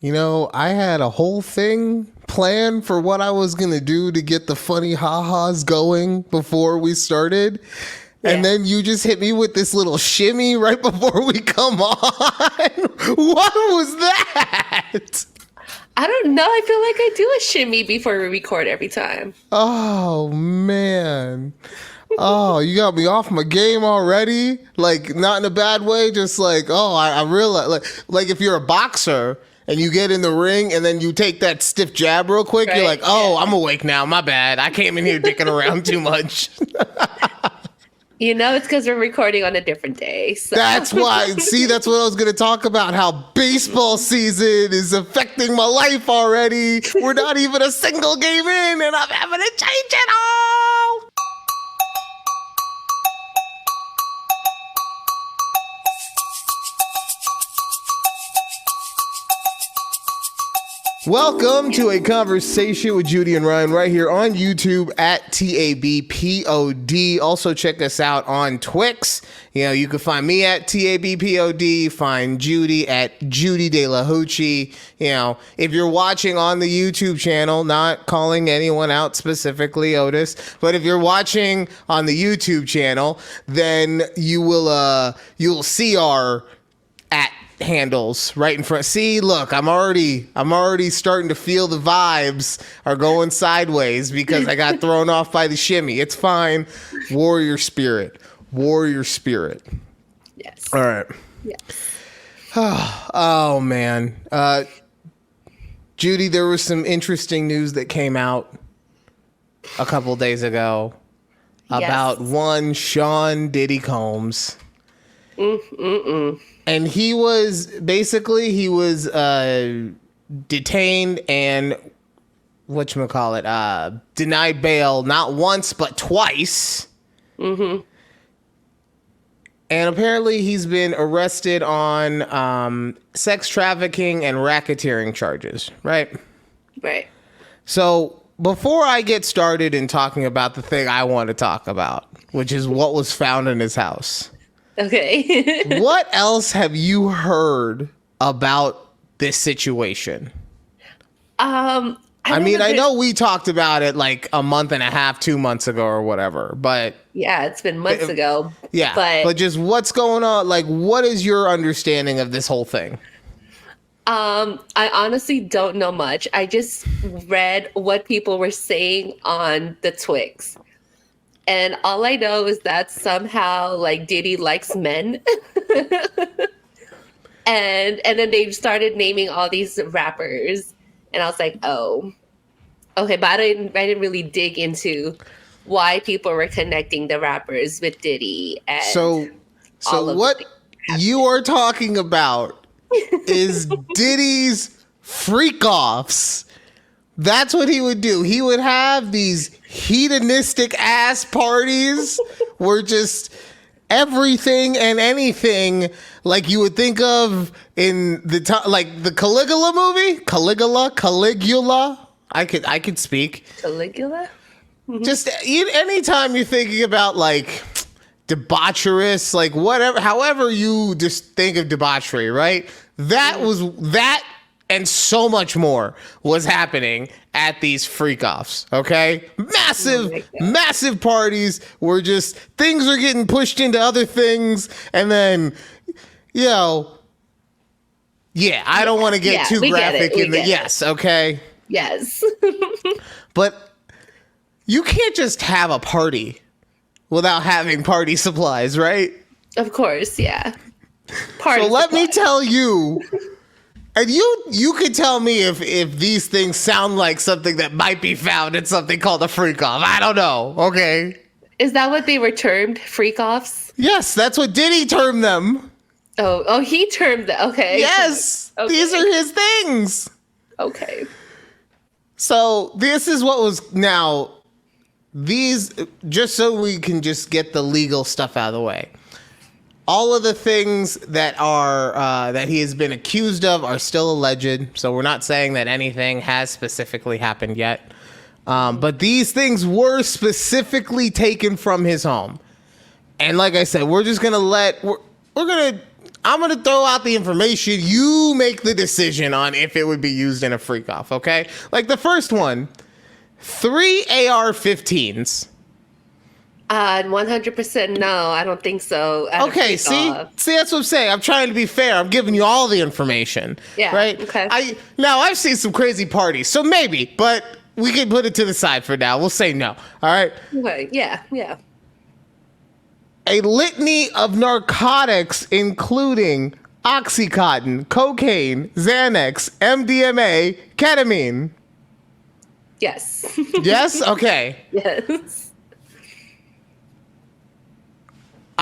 You know, I had a whole thing planned for what I was going to do to get the funny ha-has going before we started. Yeah. And then you just hit me with this little shimmy right before we come on. What was that? I don't know. I feel like I do a shimmy before we record every time. Oh, man. Oh, you got me off my game already? Like, not in a bad way, just like, oh, I realize, like if you're a boxer and you get in the ring and then you take that stiff jab real quick, right? You're like, oh, yeah. I'm awake now. My bad. I came in here dicking around too much. You know, it's because we're recording on a different day. So. That's why. See, that's what I was going to talk about, how baseball season is affecting my life already. We're not even a single game in and I'm having to change it all. Welcome to a conversation with Judy and Ryan right here on YouTube at TABPOD. Also check us out on Twix. You know, you can find me at TABPOD, find Judy at Judy De La Hoochie. You know, if you're watching on the YouTube channel, not calling anyone out specifically, Otis, but if you're watching on the YouTube channel, then you'll see our at handles right in front. See, look, I'm already starting to feel the vibes are going sideways because I got thrown off by the shimmy. It's fine. Warrior spirit. Yes. All right. Yes. Oh man. Judy, there was some interesting news that came out a couple days ago about one Sean Diddy Combs. And he was detained and denied bail not once but twice. Mm-hmm. And apparently he's been arrested on sex trafficking and racketeering charges, right? Right. So before I get started in talking about the thing I want to talk about, which is what was found in his house. Okay. What else have you heard about this situation? I know we talked about it like a month and a half, 2 months ago or whatever, but yeah, it's been months ago. Yeah. But just what's going on? Like, what is your understanding of this whole thing? I honestly don't know much. I just read what people were saying on the Twix. And all I know is that somehow, like, Diddy likes men. and then they started naming all these rappers. And I was like, oh, okay. But I didn't really dig into why people were connecting the rappers with Diddy. And so what you are talking about is Diddy's freak-offs. That's what he would do. He would have these hedonistic ass parties where just everything and anything like you would think of in like the Caligula movie. Caligula. I could speak. Caligula? Mm-hmm. Just anytime you're thinking about like debaucherous, like whatever, however you just think of debauchery, right? That was that. And so much more was happening at these freak-offs, okay? Massive parties where just things are getting pushed into other things. And then, I don't want to get too graphic in the... Yes, okay? Yes. But you can't just have a party without having party supplies, right? Of course, yeah. So let me tell you... And you could tell me if these things sound like something that might be found in something called a freak-off. I don't know. Okay. Is that what they were termed? Freak-offs? Yes, that's what Diddy termed them. Oh, he termed them. Okay. Yes. Okay. These are his things. Okay. So this is what was now these, just so we can just get the legal stuff out of the way. All of the things that are that he has been accused of are still alleged. So we're not saying that anything has specifically happened yet. But these things were specifically taken from his home. And like I said, we're just going to we're going to I'm going to throw out the information. You make the decision on if it would be used in a freak off, okay? Like the first one, 3 AR-15s. 100% no, I don't think so. Okay, see, that's what I'm saying. I'm trying to be fair. I'm giving you all the information. Yeah. Right. Okay. I've seen some crazy parties, so maybe, but we can put it to the side for now. We'll say no. All right. Okay. Yeah. Yeah. A litany of narcotics, including Oxycontin, cocaine, Xanax, MDMA, ketamine. Yes. Yes. Okay. Yes.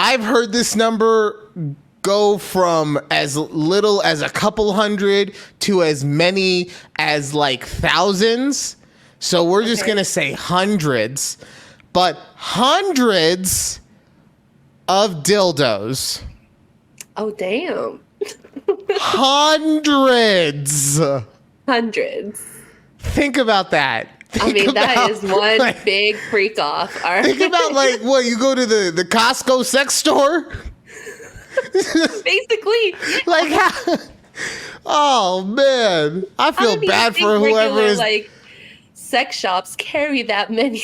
I've heard this number go from as little as a couple hundred to as many as like thousands. So we're just going to say hundreds, but hundreds of dildos. Oh, damn. Hundreds. Hundreds. Think about that. That is one big freak off. All right. Think about like what you go to the Costco sex store. Basically. Like how? Oh man, I feel bad for whoever is. Like sex shops carry that many.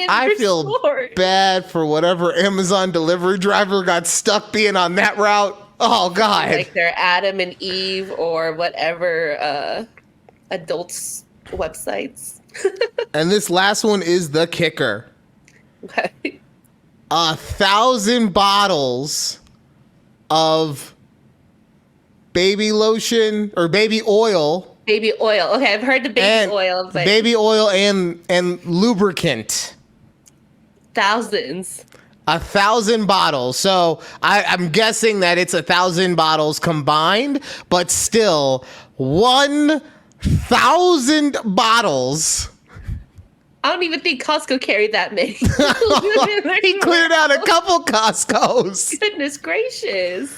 I feel bad for whatever Amazon delivery driver got stuck being on that route. Oh God. Like they're Adam and Eve or whatever adults websites. And this last one is the kicker. Okay. 1,000 bottles of baby lotion or baby oil. Baby oil. Okay, I've heard the baby oil. Like baby oil and lubricant. Thousands. 1,000 bottles. So I'm guessing that it's 1,000 bottles combined, but still 1,000 bottles. I don't even think Costco carried that many. He cleared out a couple Costco's. Goodness gracious.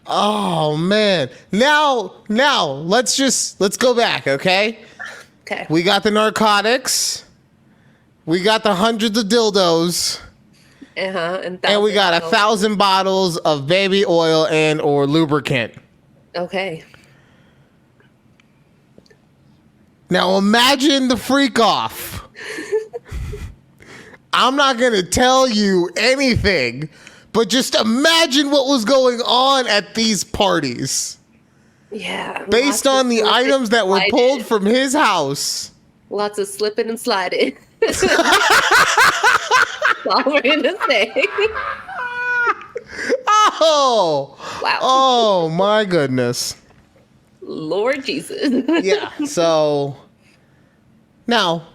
Oh man. Now let's go back, okay? Okay. We got the narcotics. We got the hundreds of dildos. And we got 1,000 bottles of baby oil and or lubricant. Okay. Now imagine the freak off. I'm not going to tell you anything, but just imagine what was going on at these parties. Yeah. Based on the items that were pulled from his house. Lots of slipping and sliding. That's all we're going to say. Oh. Wow. Oh, my goodness. Lord Jesus. Yeah, so now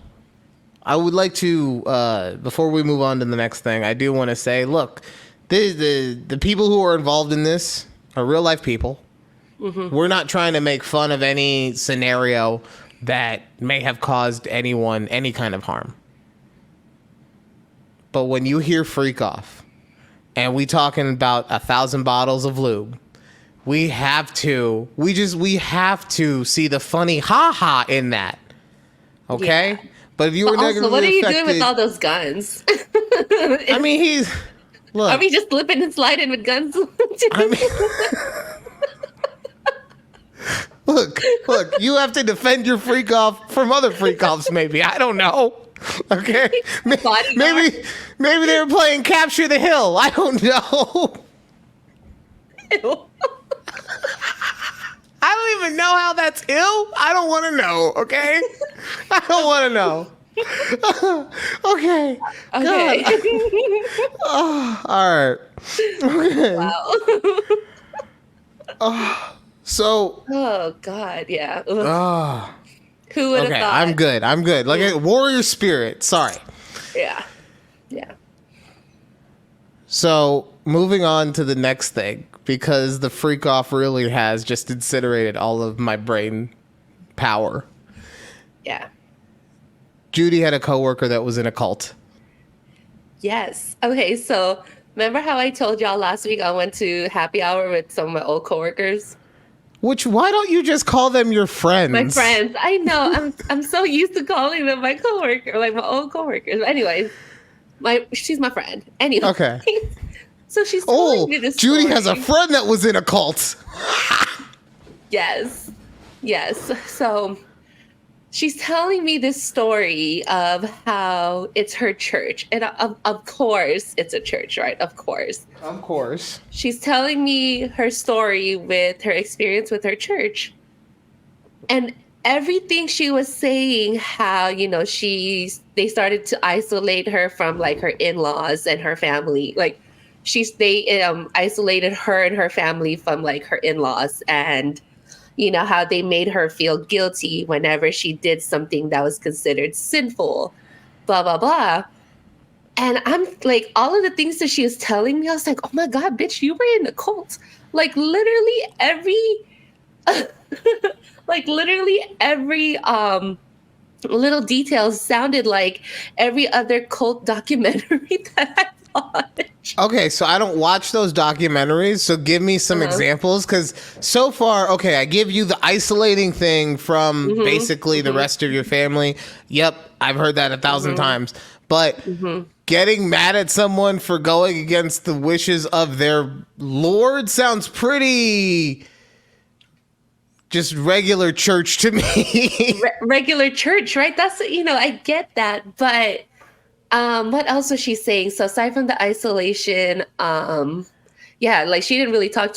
I would like to, before we move on to the next thing, I do want to say, look, the people who are involved in this are real life people. Mm-hmm. We're not trying to make fun of any scenario that may have caused anyone any kind of harm. But when you hear freak off, and we talking about 1,000 bottles of lube, we have to see the funny ha-ha in that. Okay? Yeah. But if you were negatively what are you affected, doing with all those guns? I mean, look. Are we just slipping and sliding with guns? I mean, look, you have to defend your freak off from other freak offs, maybe. I don't know. Okay? Maybe they were playing Capture the Hill. I don't know. Ew. I don't even know how that's ill. I don't want to know, okay? I don't want to know. Okay. Okay. Oh, all right. Okay. Wow. So. Oh, God, yeah. Who would have thought? I'm good. Like a warrior spirit. Sorry. Yeah. So, moving on to the next thing, because the freak off really has just incinerated all of my brain power. Yeah. Judy had a coworker that was in a cult. Yes. Okay, so remember how I told y'all last week I went to happy hour with some of my old coworkers? Why don't you just call them your friends? My friends. I know. I'm so used to calling them my coworker, like my old coworkers. But anyways, she's my friend. Anyway. Okay. So she's Oh, telling me this Judy story. has a friend that was in a cult. Yes. Yes. So she's telling me this story of how it's her church. And of course, it's a church, right? Of course. Of course. She's telling me her story with her experience with her church. And everything she was saying, how, they started to isolate her from like her in-laws and her family. Like they isolated her and her family from like her in-laws, and how they made her feel guilty whenever she did something that was considered sinful, blah, blah, blah. And I'm like, all of the things that she was telling me, I was like, oh my God, bitch, you were in a cult. Like literally every little detail sounded like every other cult documentary that I watched. Okay, so I don't watch those documentaries, so give me some examples, because so far, okay, I give you the isolating thing from basically the rest of your family. Yep, I've heard that 1,000 times. But getting mad at someone for going against the wishes of their Lord sounds pretty just regular church to me. Regular church, right? That's, I get that, but what else was she saying? So aside from the isolation, like she didn't talk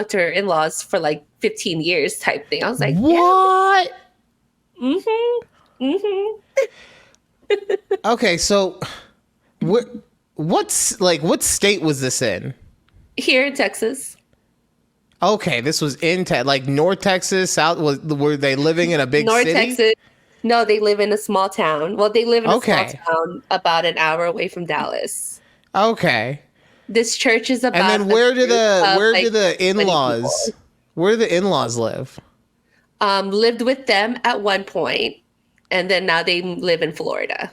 to her in-laws for like 15 years type thing. I was like, what? Yeah. Okay, so what state was this in? Here in Texas. Okay, this was in like North Texas, South. Were they living in a big North city? Texas. No, they live in a small town. Well, they live in a small town about an hour away from Dallas. Okay. This church is about. And then where do the in-laws live? Lived with them at one point, and then now they live in Florida.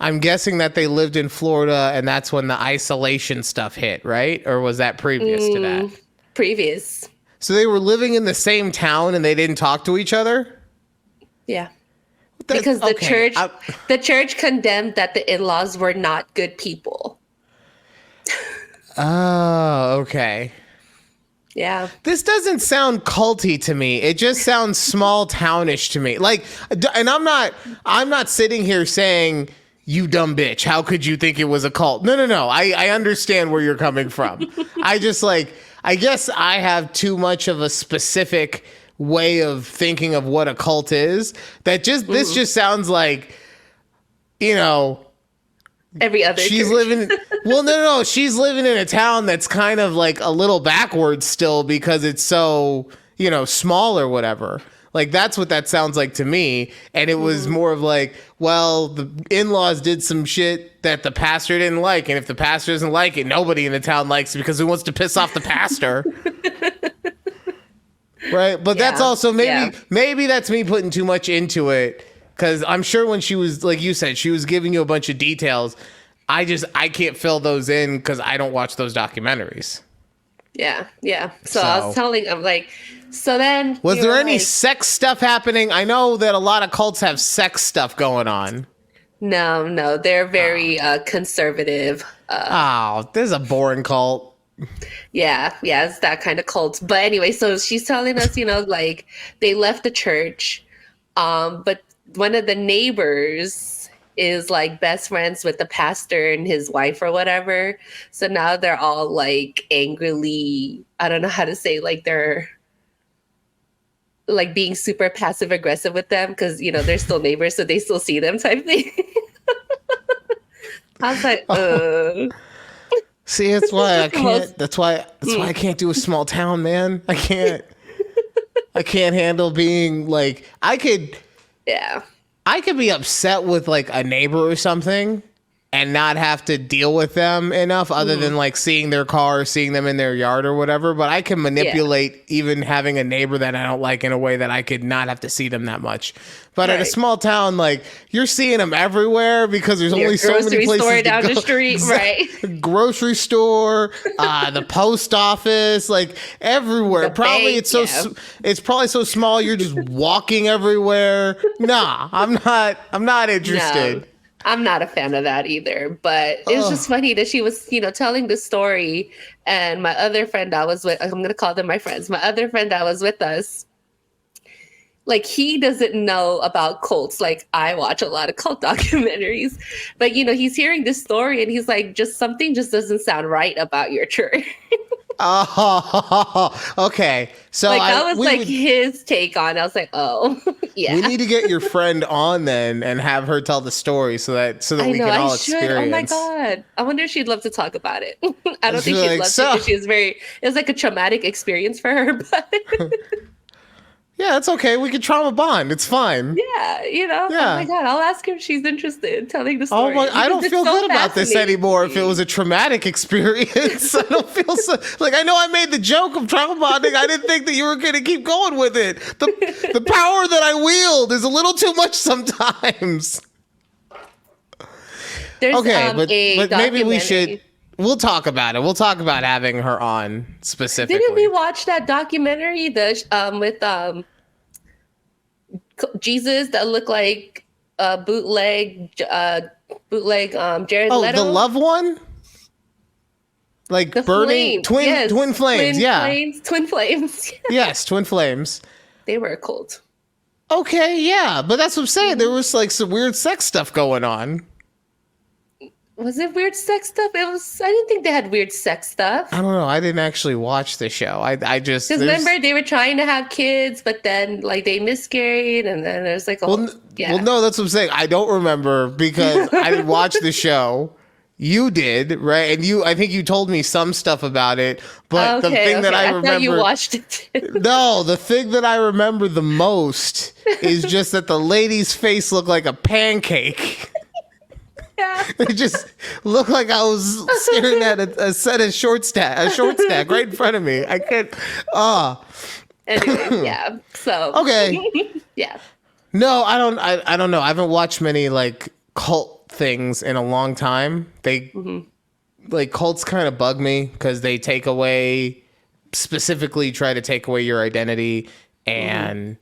I'm guessing that they lived in Florida, and that's when the isolation stuff hit, right? Or was that previous to that? Previous. So they were living in the same town, and they didn't talk to each other? Yeah. Because the church condemned that the in-laws were not good people. Oh, okay. Yeah. This doesn't sound culty to me. It just sounds small townish to me. Like, and I'm not sitting here saying, you dumb bitch, how could you think it was a cult? No. I understand where you're coming from. I guess I have too much of a specific way of thinking of what a cult is. That this just sounds like, every other she's church. living. Well, no. She's living in a town that's kind of like a little backwards still because it's so, small or whatever. Like, that's what that sounds like to me. And it was more of like, well, the in-laws did some shit that the pastor didn't like. And if the pastor doesn't like it, nobody in the town likes it because who wants to piss off the pastor? Right. But that's also maybe that's me putting too much into it. Because I'm sure when she was, like you said, she was giving you a bunch of details. I can't fill those in because I don't watch those documentaries. Yeah. So I was telling him, like, so then. Was there any sex stuff happening? I know that a lot of cults have sex stuff going on. No. They're very conservative. This is a boring cult. Yeah, it's that kind of cult. But anyway, so she's telling us, like, they left the church, but one of the neighbors is like best friends with the pastor and his wife or whatever. So now they're all like angrily, I don't know how to say, like they're like being super passive aggressive with them because, they're still neighbors, so they still see them type thing. I was like, See, that's why I can't. That's why I can't do a small town, man. I can't handle being like I could be upset with like a neighbor or something and not have to deal with them enough other than like seeing their car, seeing them in their yard or whatever. But I can manipulate even having a neighbor that I don't like in a way that I could not have to see them that much. But at a small town, like you're seeing them everywhere because there's only so many places grocery store to down go. the street, right? Grocery store, the post office, like everywhere. Probably it's probably so small you're just walking everywhere. Nah, I'm not interested. I'm not a fan of that either, but it was just funny that she was, telling the story, and my other friend I was with, I'm going to call them my friends, my other friend that was with us, like, he doesn't know about cults. Like, I watch a lot of cult documentaries, but he's hearing this story and he's like, something just doesn't sound right about your church. Oh, okay. So like that was his take on it. I was like, oh, yeah. We need to get your friend on then and have her tell the story so that we can all experience. Oh my God. I wonder if she'd love to talk about it. I don't think she'd love to, because it was like a traumatic experience for her, but yeah, it's okay. We can trauma bond. It's fine. Yeah, Yeah. Oh my God, I'll ask her if she's interested in telling the story. Oh my, I don't feel good about this anymore. If it was a traumatic experience, I don't feel so. Like, I know I made the joke of trauma bonding. I didn't think that you were going to keep going with it. The power that I wield is a little too much sometimes. There's, okay, but maybe we should. We'll talk about it. We'll talk about having her on specifically. Didn't we watch that documentary with Jesus that looked like bootleg Jared Leto? The love one? Like the burning twin flames, twin flames. Yes, twin flames. They were a cult. Okay, yeah, but that's what I'm saying. There was like some weird sex stuff going on. Was it weird sex stuff? I didn't think they had weird sex stuff. I don't know. I didn't actually watch the show. I just... Because remember, they were trying to have kids, but then like they miscarried, and then there's like Well, no, that's what I'm saying. I don't remember because I didn't watch the show. You did, right? And I think you told me some stuff about it, but the thing that I remember... I thought you watched it too. No, the thing that I remember the most is just that the lady's face looked like a pancake. Yeah. It just looked like I was staring at a set of short stack right in front of me. I can't. Anyway, yeah. So okay. Yeah. No, I don't know. I haven't watched many like cult things in a long time. Like cults kind of bug me because they specifically try to take away your identity, and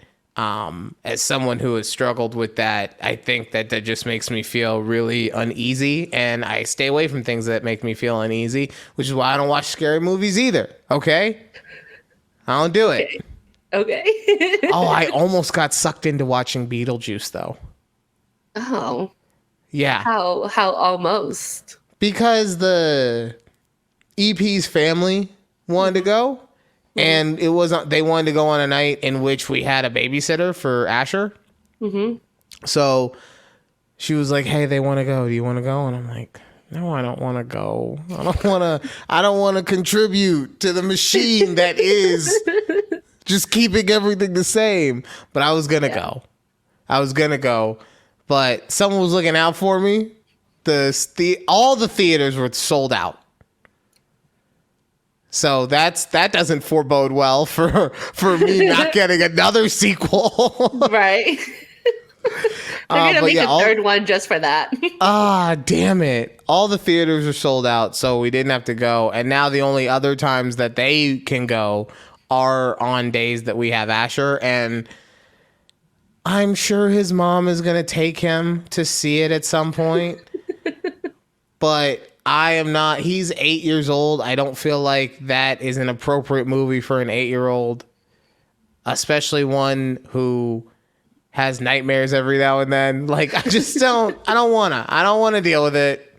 as someone who has struggled with that, I think that just makes me feel really uneasy, and I stay away from things that make me feel uneasy, which is why I don't watch scary movies either. Okay? I don't do it. Okay. Oh, I almost got sucked into watching Beetlejuice though. Oh. Yeah. How almost? Because the EP's family wanted to go. And they wanted to go on a night in which we had a babysitter for Asher. Mm-hmm. So she was like, "Hey, they want to go. Do you want to go?" And I'm like, "No, I don't want to go. I don't want to contribute to the machine that is just keeping everything the same." But I was going to go. But someone was looking out for me. All the theaters were sold out. So that doesn't forebode well for me not getting another sequel. Right. They're gonna make a third one just for that. Damn it. All the theaters are sold out, so we didn't have to go. And now the only other times that they can go are on days that we have Asher. And I'm sure his mom is gonna take him to see it at some point. But I am not. He's 8 years old. I don't feel like that is an appropriate movie for an 8-year-old, especially one who has nightmares every now and then. Like, I just don't. I don't want to deal with it.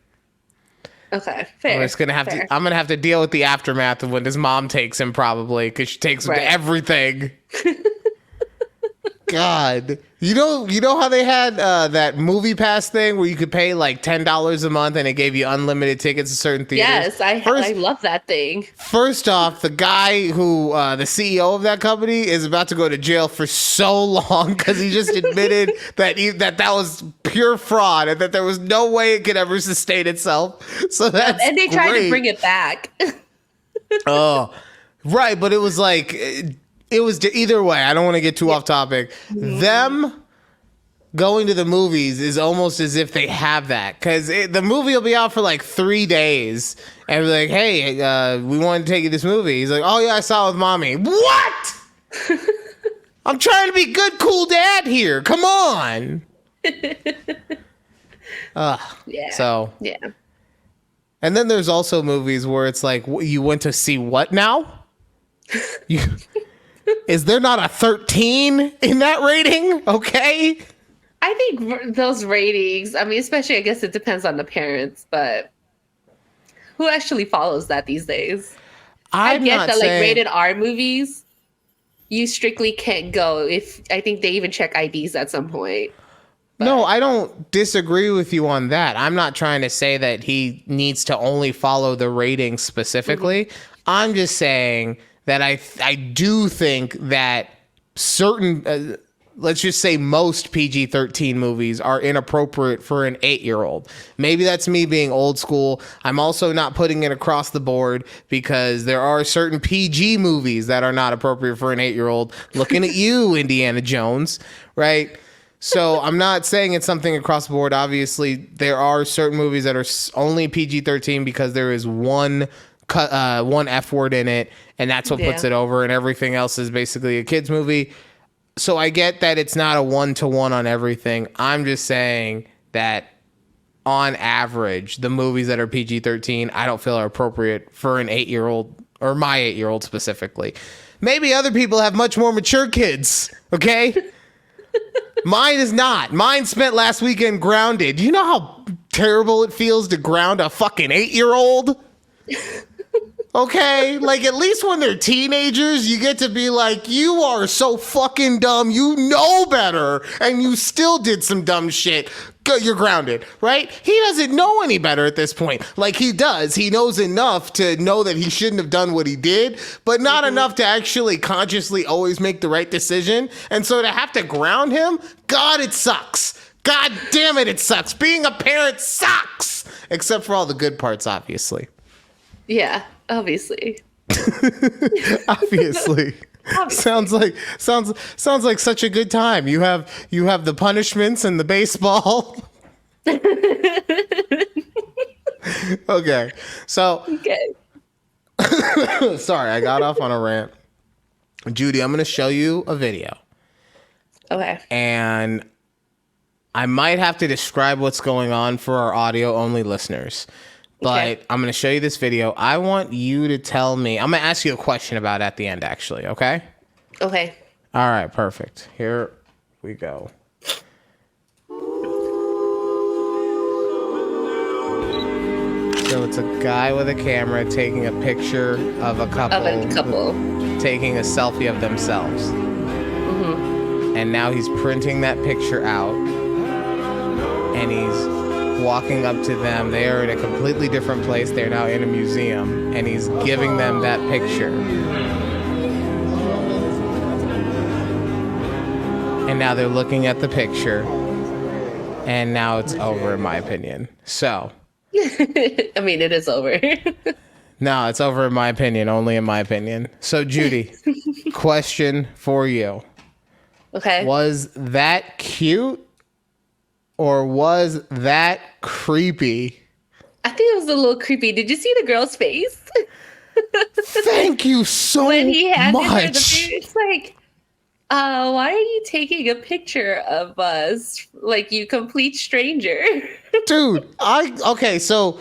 Okay, fair. I'm gonna have to deal with the aftermath of when his mom takes him, probably, because she takes him to everything. God, you know how they had that movie pass thing where you could pay like $10 a month and it gave you unlimited tickets to certain theaters? Yes, I love that thing. First off, the guy who the CEO of that company is about to go to jail for so long because he just admitted that was pure fraud and that there was no way it could ever sustain itself. So that's and they tried to bring it back. Oh, right, but it was like. It was either way. I don't want to get too off topic. Them going to the movies is almost as if they have that, because the movie will be out for like 3 days and be like, "Hey, we want to take you to this movie." He's like, "Oh yeah, I saw it with mommy." What? I'm trying to be good, cool dad here. Come on. Yeah. So, yeah. and then there's also movies where it's like, you went to see what now? You, is there not a 13 in that rating? Okay. I think those ratings, I mean, especially, I guess it depends on the parents, but who actually follows that these days? I get that, like, rated R movies, you strictly can't go if, I think they even check IDs at some point. But. No, I don't disagree with you on that. I'm not trying to say that he needs to only follow the ratings specifically. I'm just saying that I do think that certain, let's just say most PG-13 movies are inappropriate for an 8-year-old. Maybe that's me being old school. I'm also not putting it across the board because there are certain PG movies that are not appropriate for an 8-year-old. Looking at you, Indiana Jones, right? So I'm not saying it's something across the board. Obviously, there are certain movies that are only PG-13 because there is one F word in it, and that's what puts it over, and everything else is basically a kid's movie. So I get that it's not a 1-to-1 on everything. I'm just saying that on average, the movies that are PG-13, I don't feel are appropriate for an 8-year-old, or my 8-year-old specifically. Maybe other people have much more mature kids, okay? Mine is not. Mine spent last weekend grounded. You know how terrible it feels to ground a fucking 8-year-old? Okay, like at least when they're teenagers, you get to be like, you are so fucking dumb, you know better, and you still did some dumb shit. You're grounded, right? He doesn't know any better at this point. Like he does. He knows enough to know that he shouldn't have done what he did, but not enough to actually consciously always make the right decision. And so to have to ground him, God, it sucks. God damn it, it sucks. Being a parent sucks. Except for all the good parts, obviously. Yeah, obviously. Obviously. Sounds like such a good time. You have the punishments and the baseball. Okay. So sorry, I got off on a rant. Judy, I'm going to show you a video. Okay. And I might have to describe what's going on for our audio only listeners. But I'm going to show you this video. I want you to tell me. I'm going to ask you a question about it at the end, actually. Okay? Okay. All right. Perfect. Here we go. So it's a guy with a camera taking a picture of a couple. Taking a selfie of themselves. Mm-hmm. And now he's printing that picture out. And he's walking up to them. They are in a completely different place. They're now in a museum, and he's giving them that picture. And now they're looking at the picture, and now it's over, in my opinion. So, I mean, it is over. No, it's over in my opinion, only in my opinion. So, Judy, question for you. Okay. Was that cute? Or was that creepy? I think it was a little creepy. Did you see the girl's face? Thank you so when he handed much. Her the picture, it's like, why are you taking a picture of us like you complete stranger? Dude, okay, so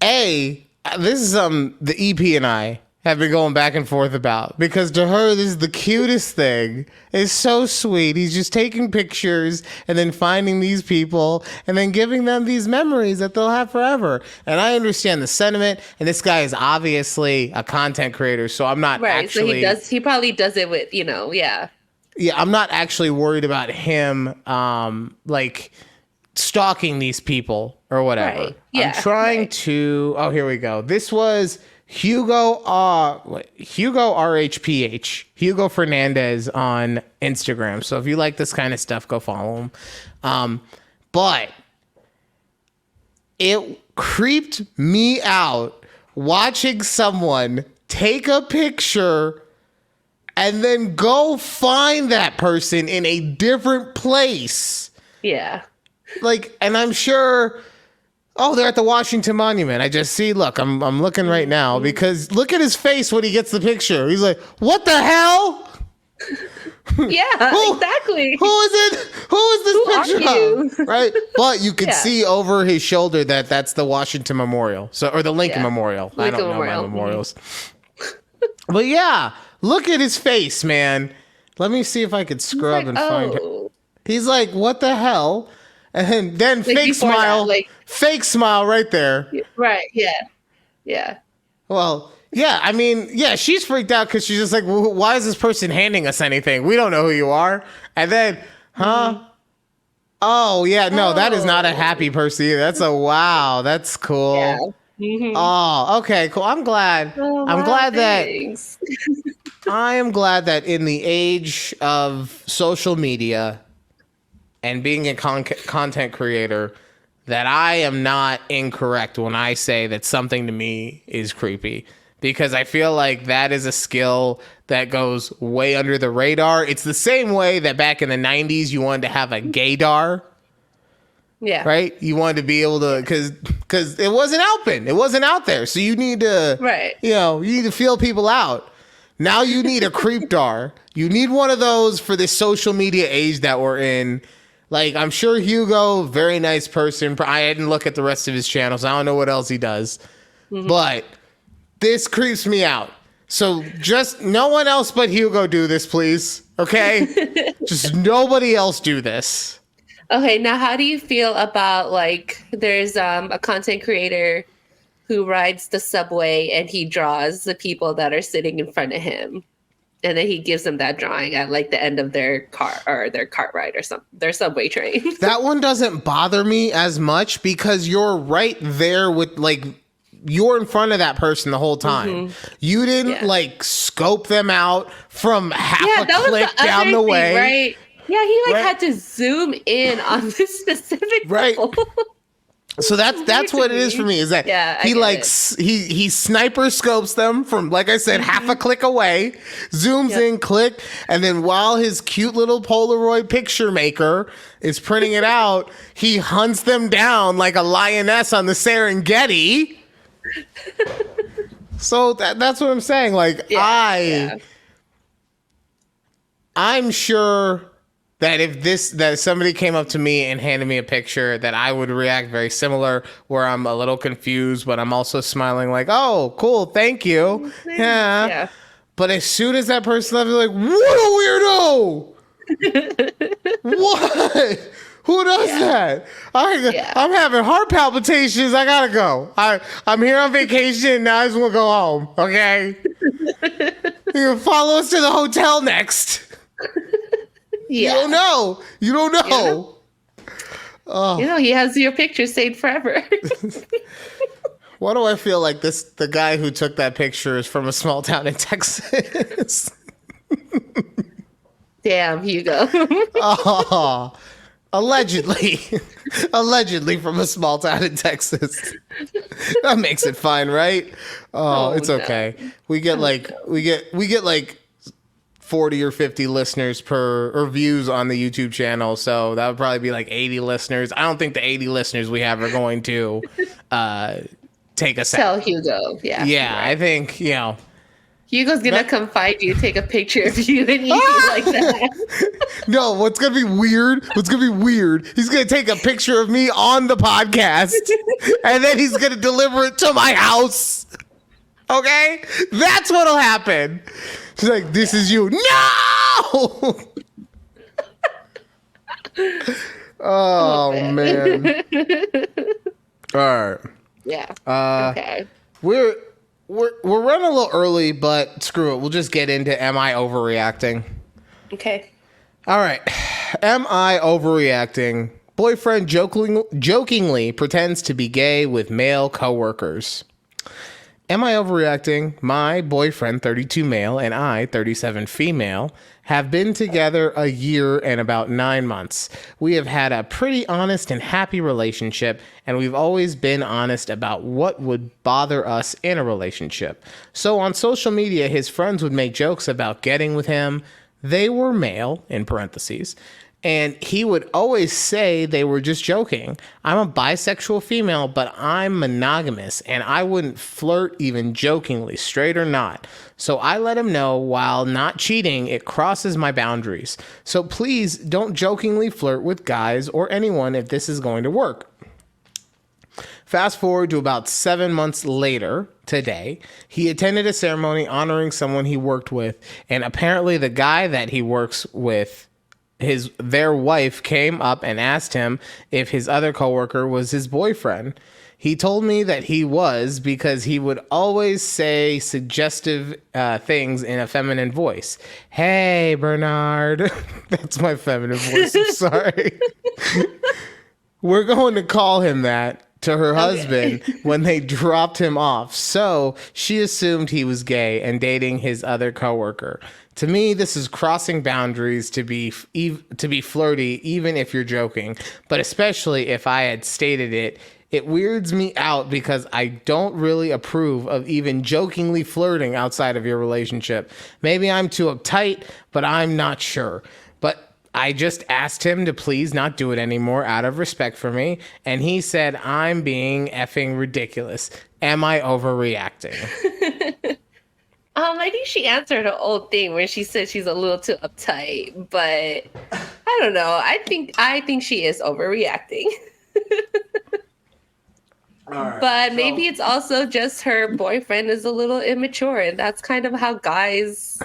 this is the EP and I have been going back and forth about, because to her this is the cutest thing. It's so sweet. He's just taking pictures and then finding these people and then giving them these memories that they'll have forever. And I understand the sentiment, and this guy is obviously a content creator, so I'm not actually so he probably does it with, yeah, I'm not actually worried about him like stalking these people or whatever. Right. Yeah, I'm trying to here we go. This was Hugo RHPH, Hugo Fernandez on Instagram. So if you like this kind of stuff, go follow him. But it creeped me out watching someone take a picture and then go find that person in a different place. Yeah. Like, and I'm sure, they're at the Washington Monument. I just see, look, I'm looking right now, because look at his face when he gets the picture. He's like, what the hell? Yeah, exactly. Who is it? Who is this picture you? of? Right? But you could Yeah. see over his shoulder that that's the Washington Memorial. So, or the Lincoln Yeah. Memorial. I Lincoln don't know Memorial. my memorials. But yeah, look at his face, man. Let me see if I could scrub and find him. oh. He's like, what the hell? And then fake before that, smile. like- Fake smile right there. Right. Yeah. Yeah. Well, yeah, I mean, yeah, she's freaked out because she's just like, well, why is this person handing us anything? We don't know who you are. And then, Oh, yeah, no, that is not a happy person either. That's a wow. That's cool. Yeah. Mhm. Oh, okay, cool. I'm glad. Oh, I'm wow, glad thanks. I am glad that in the age of social media and being a content creator, that I am not incorrect when I say that something to me is creepy. Because I feel like that is a skill that goes way under the radar. It's the same way that back in the 90s you wanted to have a gaydar. Yeah. Right? You wanted to be able to, because it wasn't open. It wasn't out there. So you need to, Right. you need to feel people out. Now you need a creepdar. You need one of those for the social media age that we're in. Like, I'm sure Hugo, very nice person. I didn't look at the rest of his channels. I don't know what else he does. But this creeps me out. So just no one else but Hugo do this, please. Okay? Just nobody else do this. Okay, now how do you feel about like there's a content creator who rides the subway and he draws the people that are sitting in front of him, and then he gives them that drawing at like the end of their car or their cart ride or something, their subway train. That one doesn't bother me as much because you're right there with like you're in front of that person the whole time. You didn't like scope them out from half a click down the way. Right? Yeah, he like had to zoom in on this specific couple. So that's what it is for me. Is that he like he sniper scopes them from, like I said, half a click away, zooms in, click, and then while his cute little Polaroid picture maker is printing it out, he hunts them down like a lioness on the Serengeti. So that's what I'm saying. Like I'm sure that if somebody came up to me and handed me a picture, that I would react very similar, where I'm a little confused, but I'm also smiling like, oh, cool, thank you. Yeah. But as soon as that person left, like, what a weirdo! What? Who does that? I'm having heart palpitations. I gotta go. I'm here on vacation. Now I just want to go home. Okay. You can follow us to the hotel next. You don't know. You don't know. Oh. He has your picture saved forever. Why do I feel like the guy who took that picture is from a small town in Texas? Damn, Hugo. Allegedly from a small town in Texas. That makes it fine, right? It's okay. We get like 40 or 50 listeners or views on the YouTube channel, so that would probably be like 80 listeners. I don't think the 80 listeners we have are going to take us Tell Hugo. Yeah. I think, Hugo's gonna come find you, take a picture of you, and eat you like that. No, what's gonna be weird? He's gonna take a picture of me on the podcast, and then he's gonna deliver it to my house. Okay? That's what'll happen. She's like, this is you. No! Oh, man. All right. Yeah. Okay. We're running a little early, but screw it. We'll just get into am I overreacting? Okay. All right. Am I overreacting? Boyfriend jokingly pretends to be gay with male coworkers. Am I overreacting? My boyfriend, 32 male, and I, 37 female, have been together a year and about 9 months. We have had a pretty honest and happy relationship, and we've always been honest about what would bother us in a relationship. So on social media, his friends would make jokes about getting with him. They were male, in parentheses, And he would always say they were just joking. I'm a bisexual female, but I'm monogamous, and I wouldn't flirt even jokingly, straight or not. So I let him know while not cheating, it crosses my boundaries. So please don't jokingly flirt with guys or anyone if this is going to work. Fast forward to about 7 months later, today, he attended a ceremony honoring someone he worked with, and apparently the guy that he works with, their wife came up and asked him if his other coworker was his boyfriend. He told me that he was because he would always say suggestive things in a feminine voice. Hey, Bernard. That's my feminine voice. I'm sorry. We're going to call him that to her husband when they dropped him off. So she assumed he was gay and dating his other coworker. To me, this is crossing boundaries to be flirty, even if you're joking. But especially if I had stated it, it weirds me out because I don't really approve of even jokingly flirting outside of your relationship. Maybe I'm too uptight, but I'm not sure. But I just asked him to please not do it anymore out of respect for me. And he said, I'm being effing ridiculous. Am I overreacting? I think she answered her old thing where she said she's a little too uptight, but I don't know. I think she is overreacting. But maybe it's also just her boyfriend is a little immature, and that's kind of how guys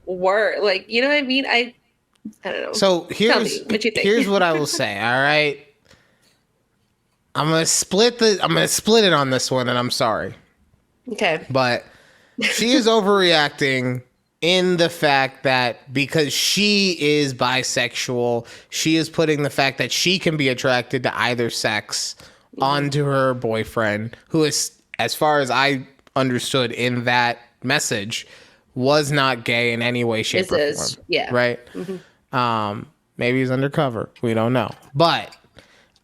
work. Like, you know what I mean? I don't know. So Tell me what you think. Here's what I will say. All right, I'm gonna split it on this one, and I'm sorry. Okay, but she is overreacting in the fact that because she is bisexual, she is putting the fact that she can be attracted to either sex onto her boyfriend, who is, as far as I understood in that message, was not gay in any way, shape, or form. Yeah. Right? Mm-hmm. Maybe he's undercover. We don't know. But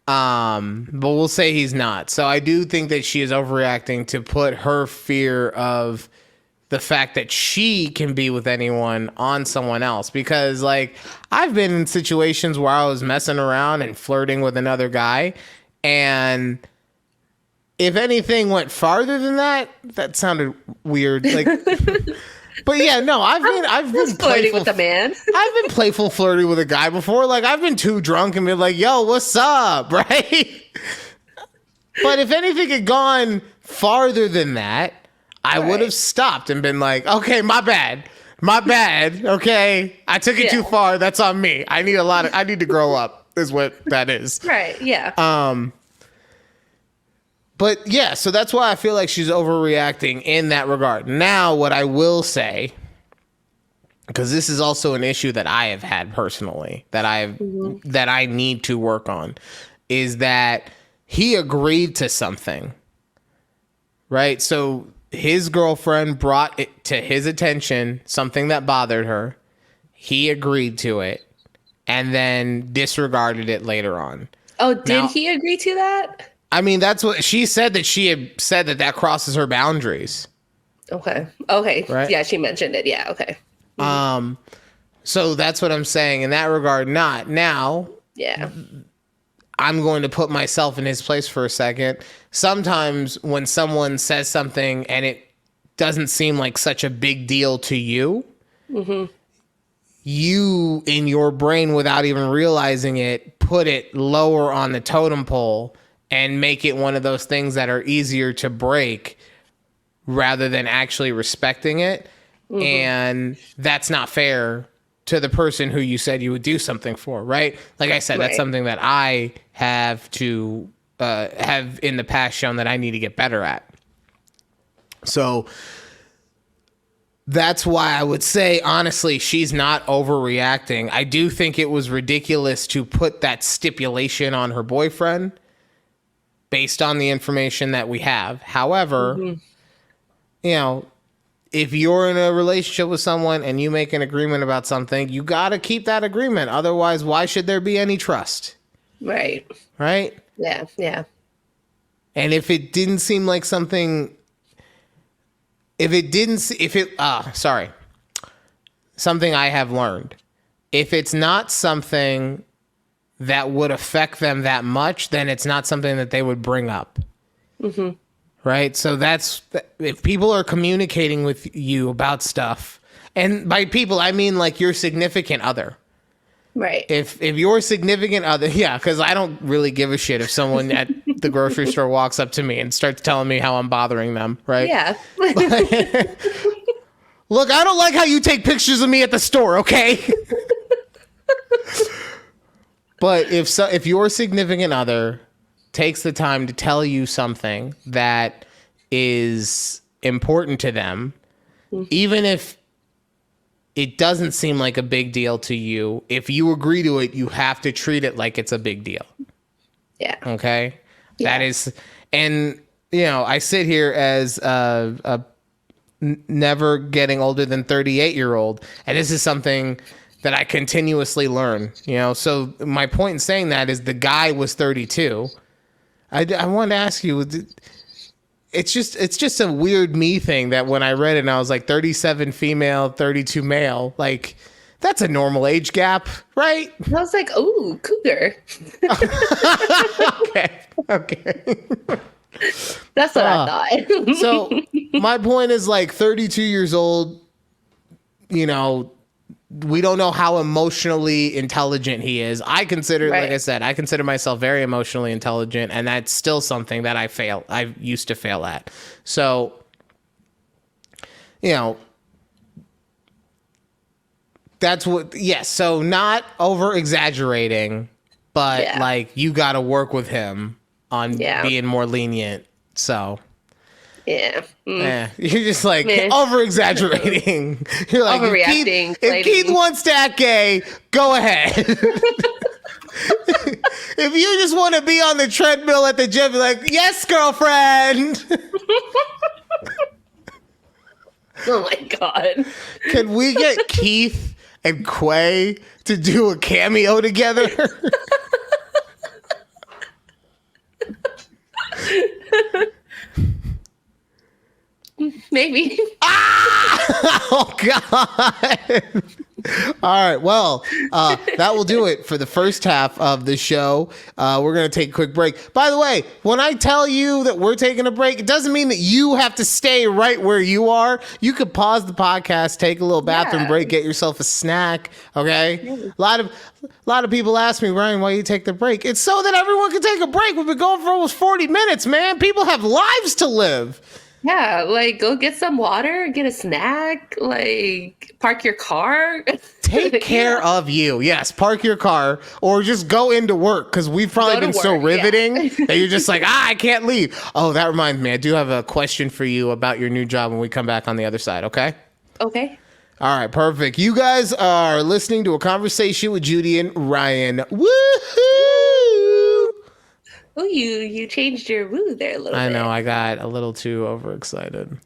we'll say he's not. So I do think that she is overreacting to put her fear of the fact that she can be with anyone on someone else. Because, like, I've been in situations where I was messing around and flirting with another guy, and if anything went farther than that, that sounded weird. Like, but yeah, no, I've been flirting with a man. I've been playful flirting with a guy before. Like, I've been too drunk and been like, "Yo, what's up?" Right? But if anything had gone farther than that, I would have stopped and been like, "Okay, my bad. Okay, I took it too far. That's on me. I need to grow up." Is what that is. Right. Yeah. But yeah, so that's why I feel like she's overreacting in that regard. Now, what I will say, because this is also an issue that I have had personally, that I need to work on, is that he agreed to something, right? So his girlfriend brought it to his attention, something that bothered her. He agreed to it and then disregarded it later on. Oh, did he agree to that? I mean, that's what she said, that she had said that crosses her boundaries. Okay. Right? Yeah, she mentioned it. Yeah. Okay. So that's what I'm saying in that regard. Not now. Yeah. I'm going to put myself in his place for a second. Sometimes when someone says something and it doesn't seem like such a big deal to you, you, in your brain, without even realizing it, put it lower on the totem pole and make it one of those things that are easier to break rather than actually respecting it. And that's not fair to the person who you said you would do something for, right? Like I said, that's something that I have to have in the past shown that I need to get better at. So that's why I would say, honestly, she's not overreacting. I do think it was ridiculous to put that stipulation on her boyfriend based on the information that we have. However, you know, if you're in a relationship with someone and you make an agreement about something, you got to keep that agreement. Otherwise, why should there be any trust? Right? Yeah. And if it didn't seem like something, something I have learned, if it's not something that would affect them that much, then it's not something that they would bring up. Mm-hmm. Right? So that's, if people are communicating with you about stuff, and by people, I mean like your significant other. Right. If your significant other, yeah, because I don't really give a shit if someone at the grocery store walks up to me and starts telling me how I'm bothering them, right? Yeah. Look, I don't like how you take pictures of me at the store, okay? But if your significant other takes the time to tell you something that is important to them, even if it doesn't seem like a big deal to you, if you agree to it, you have to treat it like it's a big deal. Yeah. Okay? Yeah. That is, and, I sit here as a never getting older than 38-year-old, and this is something that I continuously learn, So my point in saying that is the guy was 32. I wanted to ask you, it's just a weird me thing that when I read it and I was like 37 female, 32 male, like that's a normal age gap, right? I was like, ooh, cougar. Okay. That's what I thought. So my point is like 32 years old, we don't know how emotionally intelligent he is. I consider, like I said, I consider myself very emotionally intelligent, and that's still something that I used to fail at. So, that's what, yes. So not over exaggerating, but like you got to work with him on being more lenient. So. Yeah. You're just like over exaggerating. You're like, overreacting. If Keith wants to act gay, go ahead. If you just want to be on the treadmill at the gym, be like, yes, girlfriend. Oh my God. Can we get Keith and Quay to do a cameo together? Maybe. Oh, God. All right. Well, that will do it for the first half of the show. We're going to take a quick break. By the way, when I tell you that we're taking a break, it doesn't mean that you have to stay right where you are. You could pause the podcast, take a little bathroom break, get yourself a snack. Okay. A lot of people ask me, Ryan, why you take the break? It's so that everyone can take a break. We've been going for almost 40 minutes, man. People have lives to live. Yeah, like go get some water, get a snack, like park your car. Take care of you. Yes, park your car or just go into work because we've probably been so riveting that you're just like, I can't leave. Oh, that reminds me. I do have a question for you about your new job when we come back on the other side, okay? Okay. All right, perfect. You guys are listening to a conversation with Judy and Ryan. Woohoo! Oh, you changed your woo there a little bit. I know, I got a little too overexcited.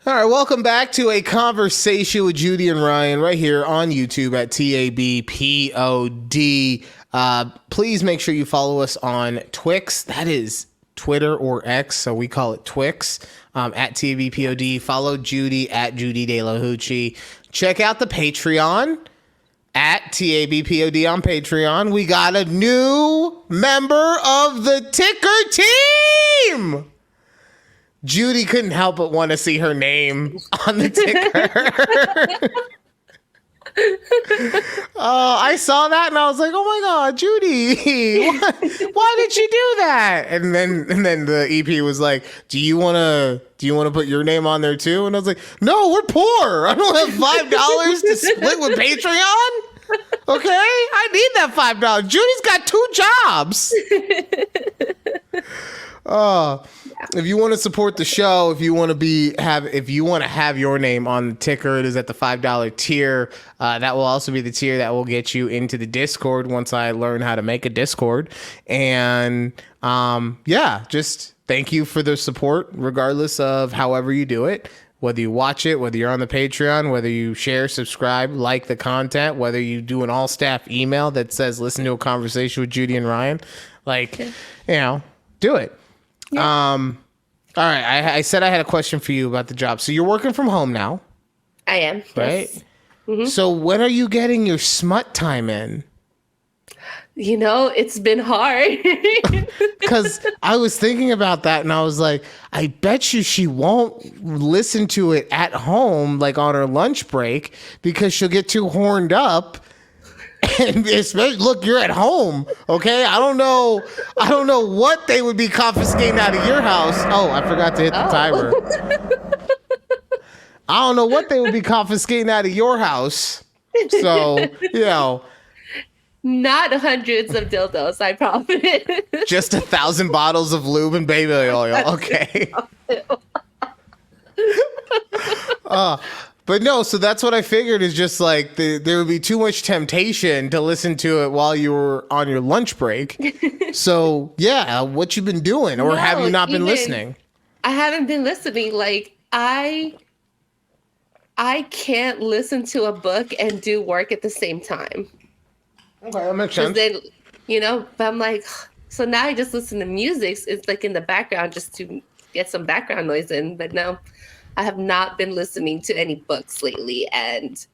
All right, welcome back to a conversation with Judy and Ryan right here on YouTube at TABPOD. Please make sure you follow us on Twix. That is Twitter or X, so we call it Twix, at TABPOD. Follow Judy at Judy De La Hoochie. Check out the Patreon. At TABPOD on Patreon, we got a new member of the Ticker team. Judy couldn't help but want to see her name on the ticker. I saw that and I was like, "Oh my God, Judy! Why did you do that?" And then the EP was like, "Do you want to put your name on there too?" And I was like, "No, we're poor. I don't have $5 to split with Patreon. Okay, I need that $5. Judy's got 2 jobs." If you want to support the show, if you want to have your name on the ticker, it is at the $5 tier. That will also be the tier that will get you into the Discord once I learn how to make a Discord. And just thank you for the support, regardless of however you do it. Whether you watch it, whether you're on the Patreon, whether you share, subscribe, like the content, whether you do an all-staff email that says, listen to a conversation with Judy and Ryan, do it. Yeah. All right. I said I had a question for you about the job. So you're working from home now, I am. right? Yes. Mm-hmm. So when are you getting your smut time in? It's been hard. Because I was thinking about that and I was like, I bet you she won't listen to it at home, like on her lunch break, because she'll get too horned up. And especially, look, you're at home, okay? I don't know what they would be confiscating out of your house. Oh, I forgot to hit the timer. I don't know what they would be confiscating out of your house. So, Not hundreds of dildos, I promise. just 1,000 bottles of lube and baby oil. Okay. But no, so that's what I figured is just like there would be too much temptation to listen to it while you were on your lunch break. So yeah, what you been doing, or have you not been listening? I haven't been listening. Like I can't listen to a book and do work at the same time. Okay, that makes sense. Then, but I'm like, so now I just listen to music. It's like in the background just to get some background noise in. But no, I have not been listening to any books lately. And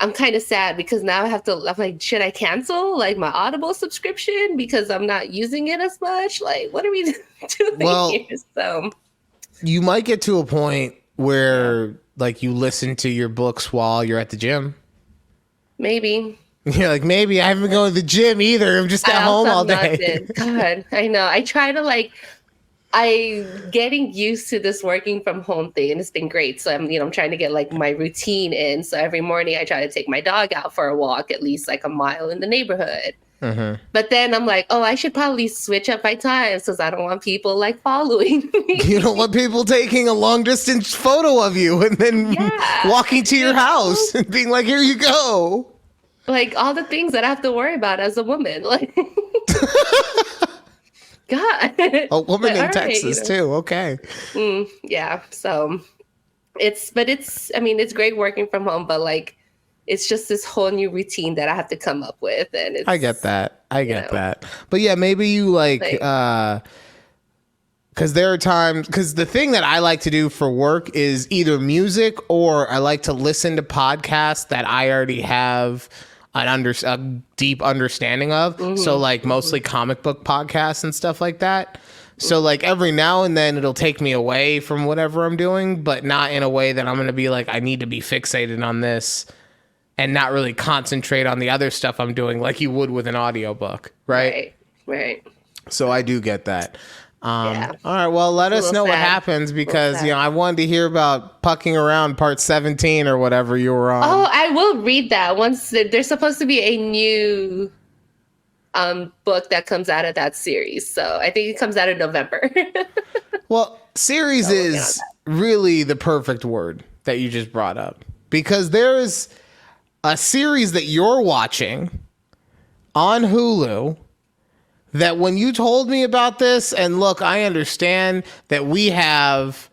I'm kind of sad because now I'm like, should I cancel like my Audible subscription because I'm not using it as much? Like, what are we doing here? So you might get to a point where like you listen to your books while you're at the gym. Maybe. You're like, maybe I haven't been going to the gym either. I'm just at home all day. God, I know. I try to I'm getting used to this working from home thing, and it's been great. So I'm trying to get like my routine in. So every morning I try to take my dog out for a walk, at least like a mile in the neighborhood. Mm-hmm. But then I'm like, I should probably switch up my times because I don't want people like following me. You don't want people taking a long distance photo of you and then walking to your house and being like, here you go. Like all the things that I have to worry about as a woman. Like, God. A woman in Texas too. Okay. Yeah. So it's great working from home, but like, it's just this whole new routine that I have to come up with. And I get that. But yeah, maybe you because there are times, because the thing that I like to do for work is either music or I like to listen to podcasts that I already have a deep understanding of. Mm-hmm. So like mostly comic book podcasts and stuff like that. So like every now and then it'll take me away from whatever I'm doing, but not in a way that I'm going to be like, I need to be fixated on this and not really concentrate on the other stuff I'm doing like you would with an audiobook. Right. So I do get that. All right. Well, let us know what happens because, I wanted to hear about Pucking Around Part 17 or whatever you were on. Oh, I will read that once. There's supposed to be a new book that comes out of that series. So I think it comes out in November. Well, series is really the perfect word that you just brought up because there is a series that you're watching on Hulu that when you told me about this, and look, I understand that we have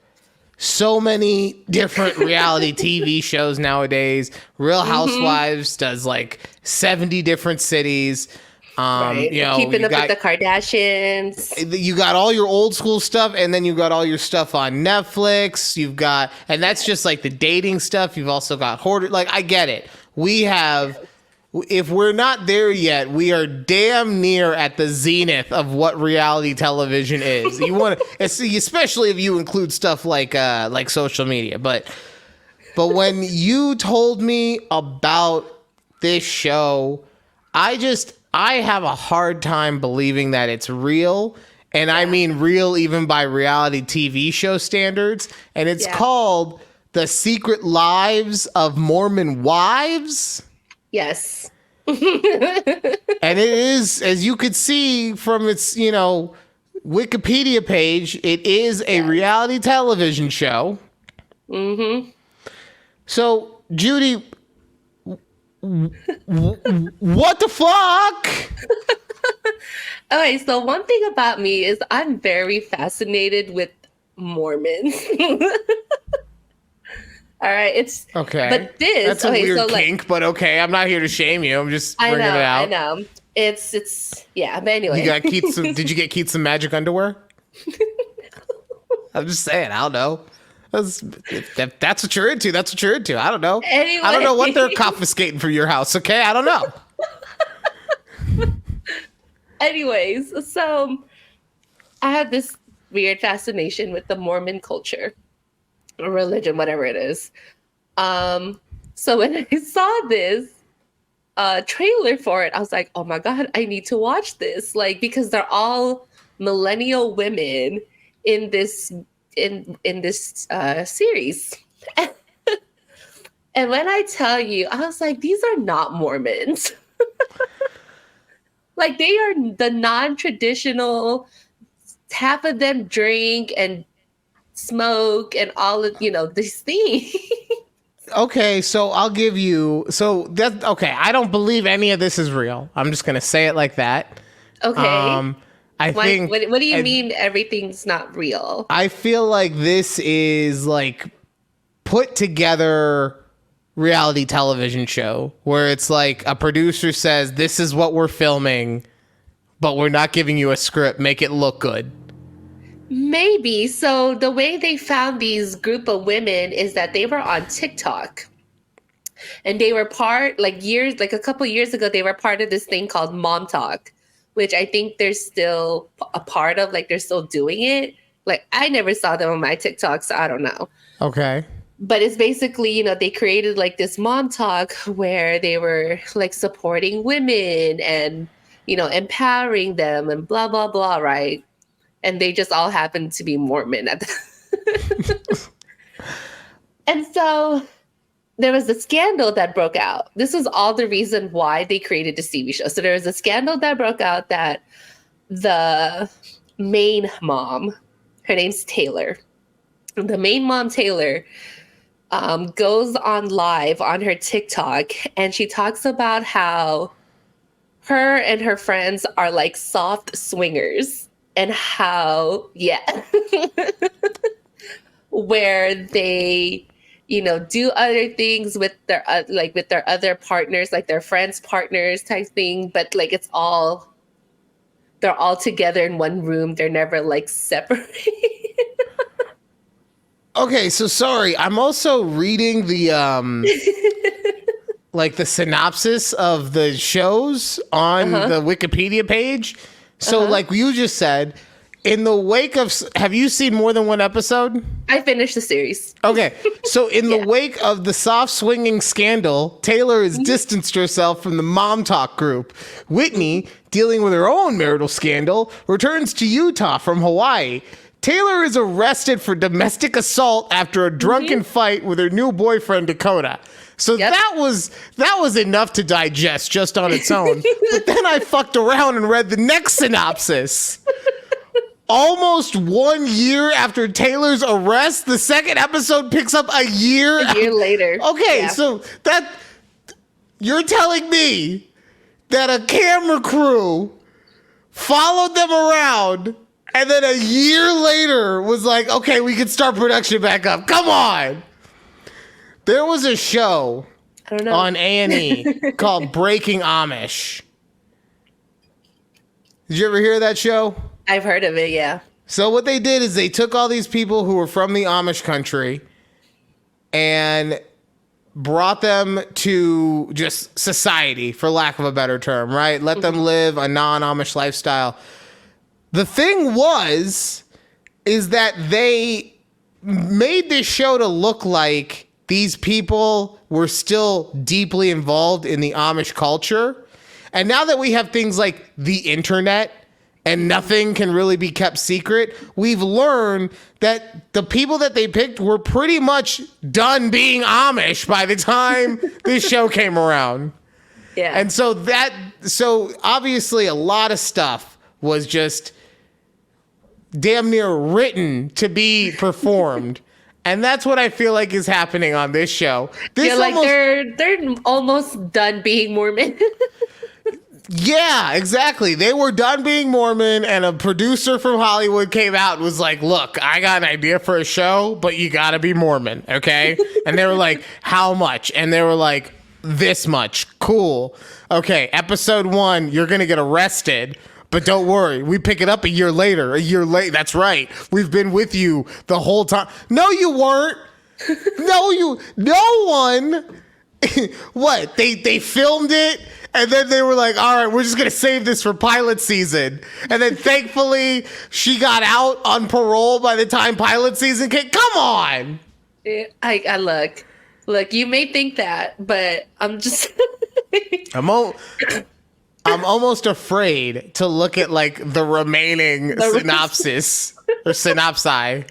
so many different reality TV shows nowadays. Real Housewives does like 70 different cities. Keeping up with the Kardashians. You got all your old school stuff, and then you got all your stuff on Netflix. You've got, and that's just like the dating stuff. You've also got Hoarder. Like, I get it. We have, if we're not there yet, we are damn near at the zenith of what reality television is. You want to, especially if you include stuff like social media. But when you told me about this show, I have a hard time believing that it's real. And I mean real even by reality TV show standards. And it's called The Secret Lives of Mormon Wives. Yes. And it is, as you could see from its, Wikipedia page, it is a reality television show. Mm-hmm. So, Judy, what the fuck? Okay, so one thing about me is I'm very fascinated with Mormons. All right, it's okay. But that's a weird kink, but okay. I'm not here to shame you. I'm just bringing it out. I know. It's But anyway, did you get Keith some magic underwear? I'm just saying, I don't know. If that's what you're into, that's what you're into. I don't know. Anyway. I don't know what they're confiscating from your house, okay? I don't know. Anyways, so I have this weird fascination with the Mormon culture, or religion, whatever it is. So when I saw this trailer for it, I was like, oh my God, I need to watch this. Like, because they're all millennial women in this series. And when I tell you, I was like, these are not Mormons. Like, they are the non-traditional, half of them drink and smoke and all of, these things. Okay, so I'll give you, I don't believe any of this is real. I'm just going to say it like that. Okay. I think. What do you mean everything's not real? I feel like this is like put together reality television show where it's like a producer says, this is what we're filming, but we're not giving you a script. Make it look good. Maybe. So the way they found these group of women is that they were on TikTok. And they were a couple years ago, they were part of this thing called Mom Talk, which I think they're still a part of, like they're still doing it. Like, I never saw them on my TikTok, so I don't know. Okay. But it's basically, they created like this Mom Talk where they were like supporting women and, empowering them and blah, blah, blah, right? And they just all happened to be Mormon at the And so there was a scandal that broke out. This was all the reason why they created this TV show. So there was a scandal that broke out that the main mom, her name's Taylor. The main mom, Taylor, goes on live on her TikTok, and she talks about how her and her friends are like soft swingers, and how, where they, do other things with their with their other partners, like their friends' partners type thing, but like they're all together in one room. They're never like separated. Okay, so sorry. I'm also reading the like the synopsis of the shows on the Wikipedia page. So like you just said, in the wake of, have you seen more than one episode? I finished the series. Okay, so in the wake of the soft swinging scandal, Taylor has distanced herself from the Mom Talk group. Whitney, dealing with her own marital scandal, returns to Utah from Hawaii. Taylor is arrested for domestic assault after a drunken fight with her new boyfriend, Dakota. So that was enough to digest just on its own. But then I fucked around and read the next synopsis. Almost 1 year after Taylor's arrest, the second episode picks up a year later. Okay, so that you're telling me that a camera crew followed them around and then a year later was like, okay, we can start production back up. Come on. There was a show on A&E called Breaking Amish. Did you ever hear that show? I've heard of it, yeah. So what they did is they took all these people who were from the Amish country and brought them to just society, for lack of a better term, right? Let them live a non-Amish lifestyle. The thing is that they made this show to look like these people were still deeply involved in the Amish culture. And now that we have things like the internet and nothing can really be kept secret, we've learned that the people that they picked were pretty much done being Amish by the time this show came around. Yeah. And so obviously a lot of stuff was just damn near written to be performed. And that's what I feel like is happening on this show. They're almost done being Mormon. Yeah, exactly. They were done being Mormon, and a producer from Hollywood came out and was like, look, I got an idea for a show, but you gotta be Mormon, okay? And they were like, how much? And they were like, this much. Cool. Okay, episode 1, you're gonna get arrested, But don't worry, we pick it up a year later. A year late. That's right. We've been with you the whole time. No, you weren't. No one. What? They filmed it, and then they were like, all right, we're just going to save this for pilot season. And then thankfully, she got out on parole by the time pilot season came. Come on. I look, you may think that, but I'm just... I'm almost afraid to look at like the remaining synopsis or synopsi.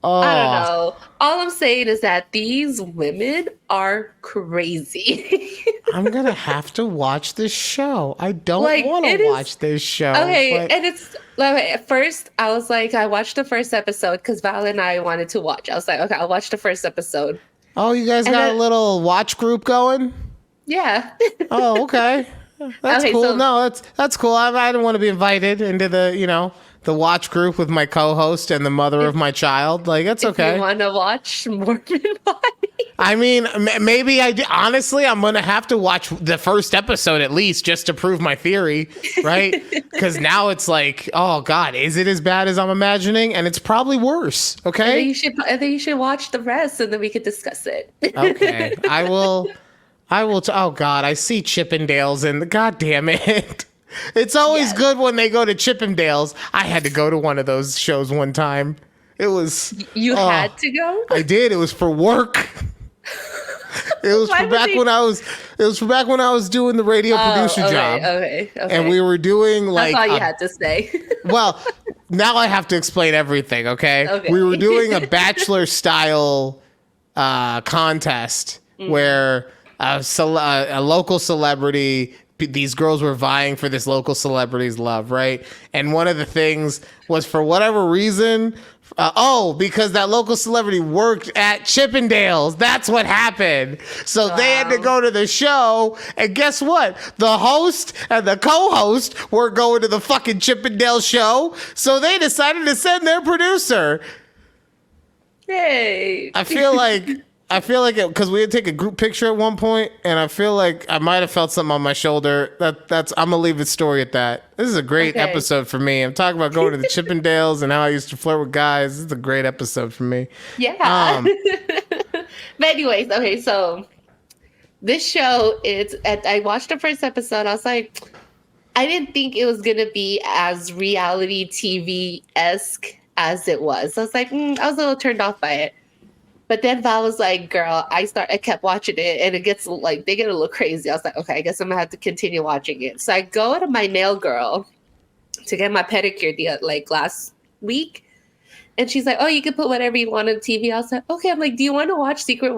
Oh. I don't know. All I'm saying is that these women are crazy. I'm gonna have to watch this show. I don't want to watch this show. Okay, and it's like, at first I was like, I watched the first episode because Val and I wanted to watch. I was like, okay, I'll watch the first episode. Oh, you guys got a little watch group going? Yeah. Oh, okay. That's cool. So, no, that's cool. I didn't want to be invited into the watch group with my co-host and the mother of my child. Like, that's okay. You want to watch Mormon Body? I mean, maybe honestly, I'm going to have to watch the first episode at least just to prove my theory, right? Because now it's like, oh God, is it as bad as I'm imagining? And it's probably worse. Okay. I think you should watch the rest and then we could discuss it. Okay. I will. Oh God, I see Chippendales and God damn it. It's always good when they go to Chippendales. I had to go to one of those shows one time. It was... You had to go? I did. It was for work. It was for back when I was doing the radio producer job. Okay. And we were doing like... That's all you had to say. Well, now I have to explain everything, okay? We were doing a bachelor style contest where a local celebrity... These girls were vying for this local celebrity's love, right? And one of the things was, for whatever reason, because that local celebrity worked at Chippendales. That's what happened. So they had to go to the show, and guess what? The host and the co-host were going to the fucking Chippendale show, so they decided to send their producer. Hey. I feel like it, because we had to take a group picture at one point, and I feel like I might have felt something on my shoulder. I'm gonna leave the story at that. This is a great episode for me. I'm talking about going to the Chippendales and how I used to flirt with guys. This is a great episode for me. Yeah. But anyways, okay, so this show I watched the first episode. I was like, I didn't think it was gonna be as reality TV-esque as it was. I was like, I was a little turned off by it. But then Val was like, girl, I kept watching it, and it gets like, they get a little crazy. I was like, okay, I guess I'm gonna have to continue watching it. So I go to my nail girl to get my pedicure last week. And she's like, oh, you can put whatever you want on TV. I was like, okay. I'm like, do you want to watch Secret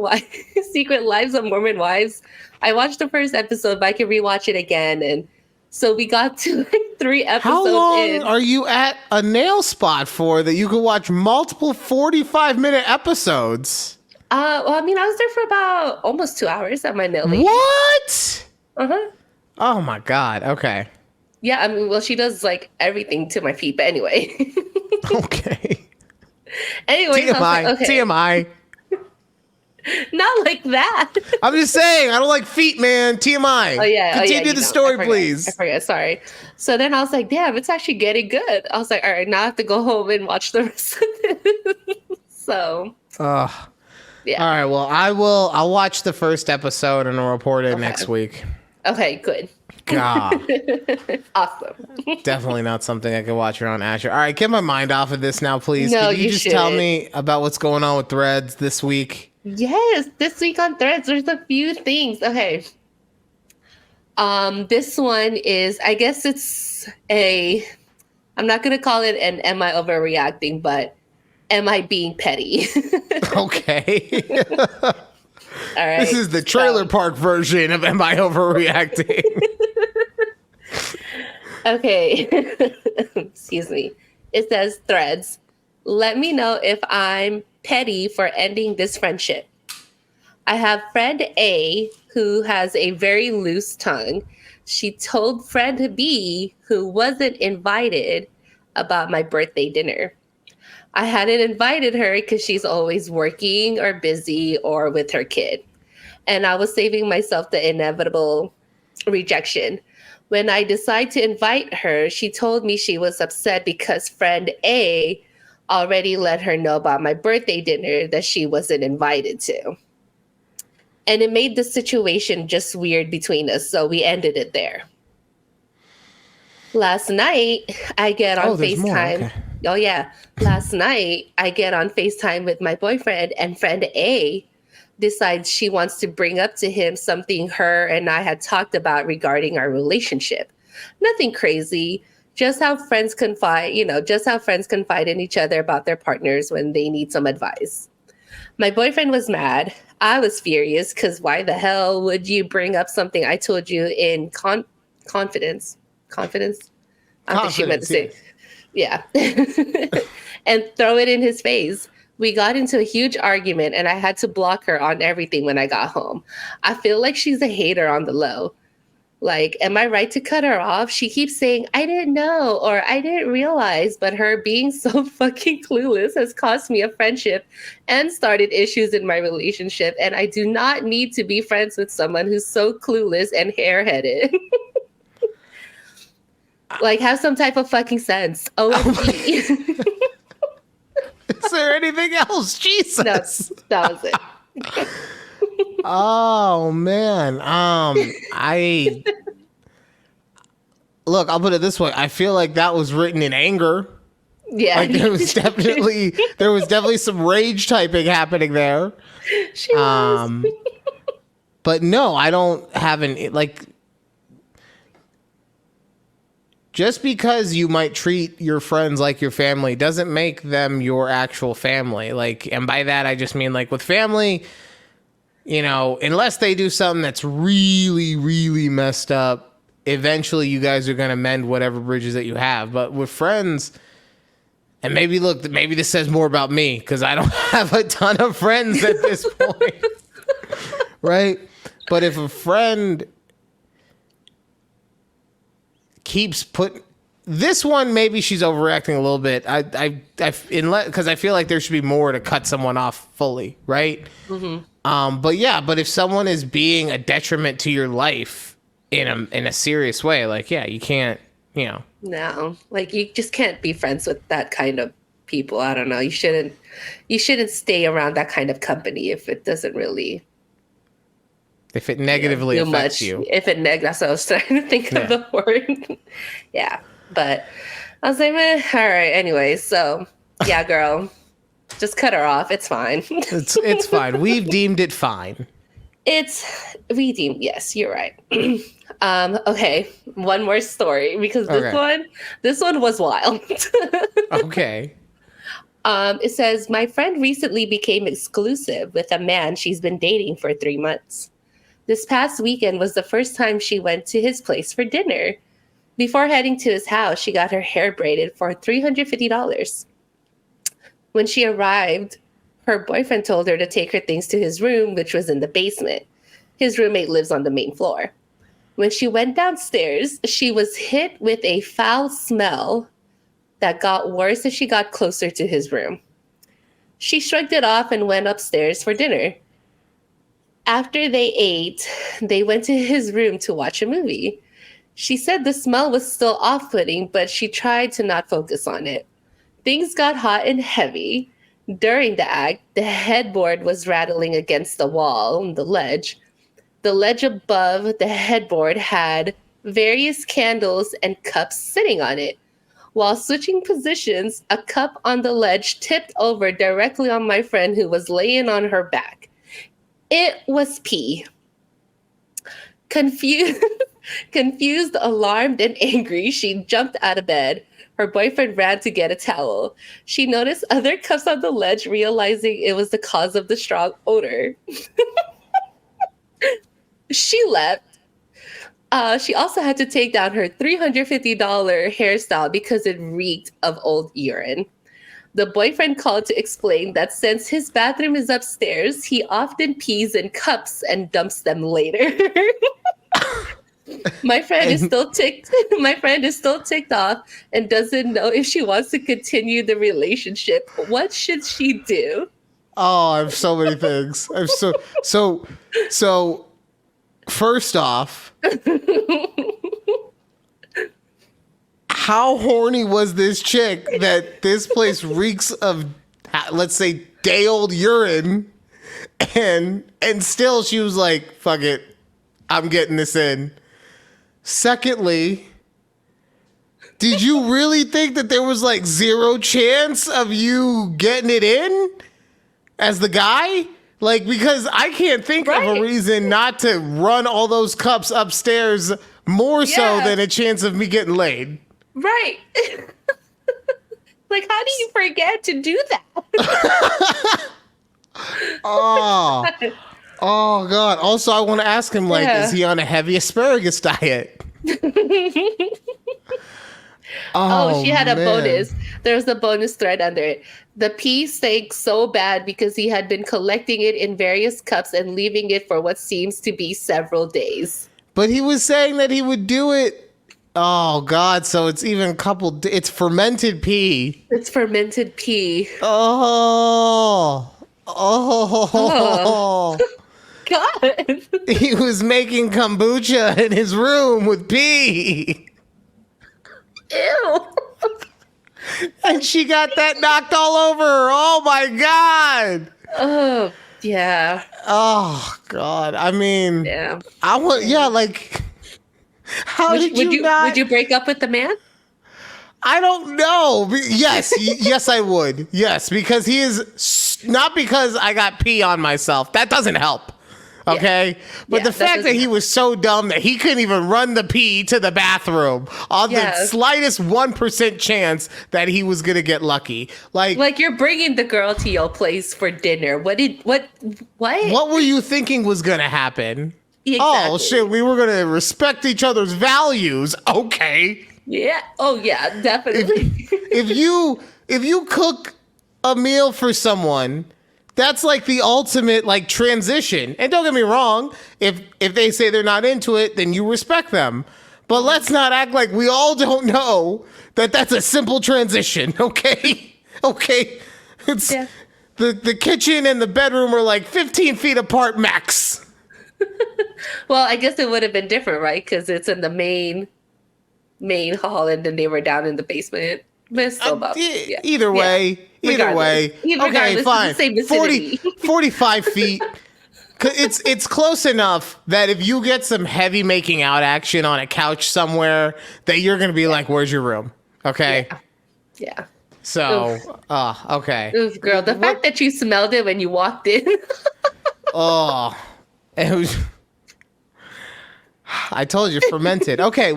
Lives of Mormon Wives? I watched the first episode, but I can rewatch it again. And so we got to 3 episodes in. How long are you at a nail spot for that you can watch multiple 45-minute episodes? Well, I mean, I was there for about almost 2 hours at my nail lady. What? Uh-huh. Oh my God. Okay. Yeah, I mean, well, she does like everything to my feet, but anyway. Okay. Anyway, TMI. Like, okay. TMI. Not like that. I'm just saying, I don't like feet, man. TMI. Oh, yeah. Continue the story, please. I forgot. Sorry. So then I was like, damn, it's actually getting good. I was like, all right, now I have to go home and watch the rest of it. So. Yeah. All right. Well, I'll watch the first episode and I'll report it next week. Okay, good. God. Awesome. Definitely not something I can watch around Asher. All right, get my mind off of this now, please. No, Can you just tell me about what's going on with Threads this week? Yes, this week on Threads, there's a few things. Okay. This one is, I guess I'm not going to call it an am I overreacting, but am I being petty? Okay. All right. This is the trailer park version of am I overreacting? Okay. Excuse me. It says Threads. Let me know if I'm petty for ending this friendship. I have friend A who has a very loose tongue. She told friend B, who wasn't invited, about my birthday dinner. I hadn't invited her because she's always working or busy or with her kid. And I was saving myself the inevitable rejection. When I decided to invite her, she told me she was upset because friend A already let her know about my birthday dinner that she wasn't invited to. And it made the situation just weird between us, so we ended it there. Last night, I get on Oh, there's more. FaceTime. Okay. Oh, yeah. Last night, I get on FaceTime with my boyfriend, and friend A decides she wants to bring up to him something her and I had talked about regarding our relationship. Nothing crazy, just how friends confide, just how friends confide in each other about their partners when they need some advice. My boyfriend was mad. I was furious because why the hell would you bring up something I told you in confidence? Confidence? I don't think she meant to say. Yes. Yeah. And throw it in his face. We got into a huge argument and I had to block her on everything when I got home. I feel like she's a hater on the low. Like, am I right to cut her off? She keeps saying, I didn't know or I didn't realize, but her being so fucking clueless has cost me a friendship and started issues in my relationship. And I do not need to be friends with someone who's so clueless and hair-headed. Like, have some type of fucking sense. OMG. Is there anything else? Jesus. No, that was it. Oh man. Look, I'll put it this way. I feel like that was written in anger. Yeah. Like there was definitely some rage typing happening there. She was. But no, I don't have like just because you might treat your friends like your family doesn't make them your actual family. Like, and by that I just mean like with family, unless they do something that's really, really messed up, eventually you guys are going to mend whatever bridges that you have. But with friends, and maybe this says more about me because I don't have a ton of friends at this point. Right? But if a friend keeps this one, maybe she's overreacting a little bit. Because I feel like there should be more to cut someone off fully, right? Mm-hmm. But if someone is being a detriment to your life in a serious way, like, yeah, you can't, No, like you just can't be friends with that kind of people. I don't know. You shouldn't stay around that kind of company if it doesn't really. If it negatively affects you. That's what I was trying to think of the word. Yeah. But I was like, all right. Anyway, so yeah, girl, just cut her off. It's fine. It's fine. We've deemed it fine. Yes, you're right. Okay. One more story because this one was wild. Okay. It says, my friend recently became exclusive with a man she's been dating for 3 months. This past weekend was the first time she went to his place for dinner. Before heading to his house, she got her hair braided for $350. When she arrived, her boyfriend told her to take her things to his room, which was in the basement. His roommate lives on the main floor. When she went downstairs, she was hit with a foul smell that got worse as she got closer to his room. She shrugged it off and went upstairs for dinner. After they ate, they went to his room to watch a movie. She said the smell was still off-putting, but she tried to not focus on it. Things got hot and heavy. During the act, the headboard was rattling against the wall, the ledge. The ledge above the headboard had various candles and cups sitting on it. While switching positions, a cup on the ledge tipped over directly on my friend who was laying on her back. It was pee. Confused, alarmed, and angry, she jumped out of bed. Her boyfriend ran to get a towel. She noticed other cups on the ledge, realizing it was the cause of the strong odor. She left. She also had to take down her $350 hairstyle because it reeked of old urine. The boyfriend called to explain that since his bathroom is upstairs, he often pees in cups and dumps them later. My friend is still ticked off and doesn't know if she wants to continue the relationship. What should she do? Oh, I have so many things. So first off, how horny was this chick that this place reeks of, let's say, day old urine, and still she was like, fuck it, I'm getting this in. Secondly, did you really think that there was like zero chance of you getting it in as the guy? Like, because I can't think of a reason not to run all those cups upstairs more so than a chance of me getting laid. Right. Like, how do you forget to do that? Oh God. Also, I want to ask him, like, is he on a heavy asparagus diet? Oh, she had a bonus. There was a bonus thread under it. The pee stank so bad because he had been collecting it in various cups and leaving it for what seems to be several days. But he was saying that he would do it. Oh God! So it's even it's fermented pee. It's fermented pee. Oh. God. He was making kombucha in his room with pee. Ew. And she got that knocked all over her. Oh my God. Oh, yeah. Oh God. I mean, Yeah. Like, how would you break up with the man? I don't know. Yes. Yes, I would. Yes, because he is not because I got pee on myself. That doesn't help. Okay. But the fact that he was so dumb that he couldn't even run the pee to the bathroom on the slightest 1% chance that he was going to get lucky. Like you're bringing the girl to your place for dinner. What were you thinking was going to happen? Exactly. Oh shit. We were going to respect each other's values. Okay. Yeah. Oh yeah, definitely. If you cook a meal for someone, that's like the ultimate like transition. And don't get me wrong, if they say they're not into it, then you respect them. But let's not act like we all don't know that that's a simple transition, okay? Okay. It's the kitchen and the bedroom are like 15 feet apart max. Well, I guess it would have been different, right? Because it's in the main hall and then they were down in the basement. But it's still about either way. Okay, fine. 45 feet. It's close enough that if you get some heavy making out action on a couch somewhere, that you're going to be like, where's your room? Okay? Yeah. So, okay. Oof, girl, the fact that you smelled it when you walked in. It was... I told you, fermented. Okay,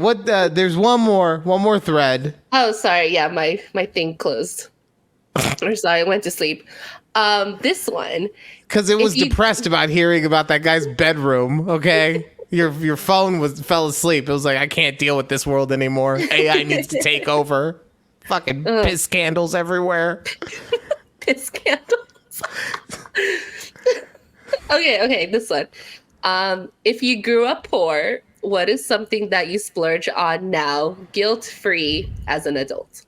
there's one more thread. Oh, sorry. Yeah, my thing closed. Or sorry, I went to sleep. This one. Because it was depressed about hearing about that guy's bedroom, okay? Your phone fell asleep. It was like, I can't deal with this world anymore. AI needs to take over. Fucking piss candles everywhere. Piss candles. Okay, this one. If you grew up poor, what is something that you splurge on now, guilt-free as an adult?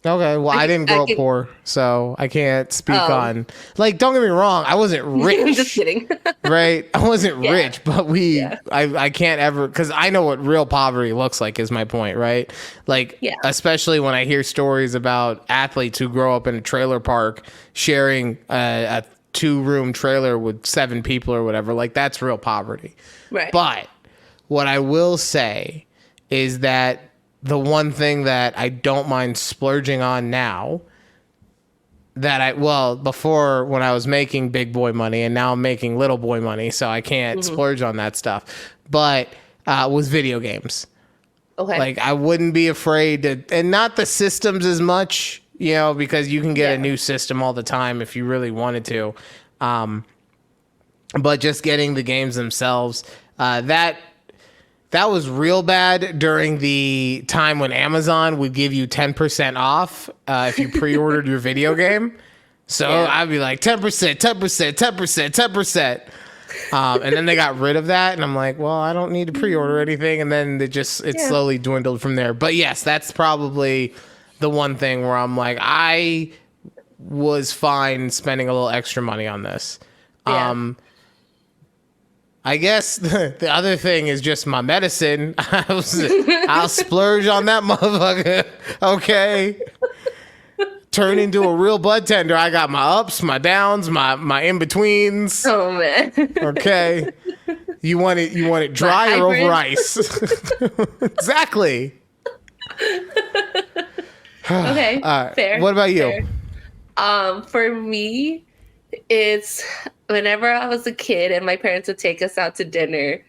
Okay, well, I didn't grow up poor, so I can't speak on... Like, don't get me wrong, I wasn't rich. I'm just kidding. Right? I wasn't rich, but I can't ever... Because I know what real poverty looks like, is my point, right? Like, especially when I hear stories about athletes who grow up in a trailer park sharing a 2-room trailer with 7 people or whatever. Like, that's real poverty. Right. But what I will say is that the one thing that I don't mind splurging on now before when I was making big boy money and now I'm making little boy money, so I can't splurge on that stuff, but was video games. Okay. Like, I wouldn't be afraid to, and not the systems as much, because you can get a new system all the time if you really wanted to. But just getting the games themselves, that was real bad during the time when Amazon would give you 10% off if you pre-ordered your video game. So I'd be like 10%, 10%, 10%, 10%. And then they got rid of that. And I'm like, well, I don't need to pre-order anything. And then it slowly dwindled from there. But yes, that's probably the one thing where I'm like, I was fine spending a little extra money on this. Yeah. I guess the other thing is just my medicine. I'll splurge on that motherfucker. Okay. Turn into a real bud tender. I got my ups, my downs, my in-betweens. Oh man. Okay. You want it dry or over ice? Exactly. Okay. Fair. What about you? Fair. For me, it's whenever I was a kid and my parents would take us out to dinner,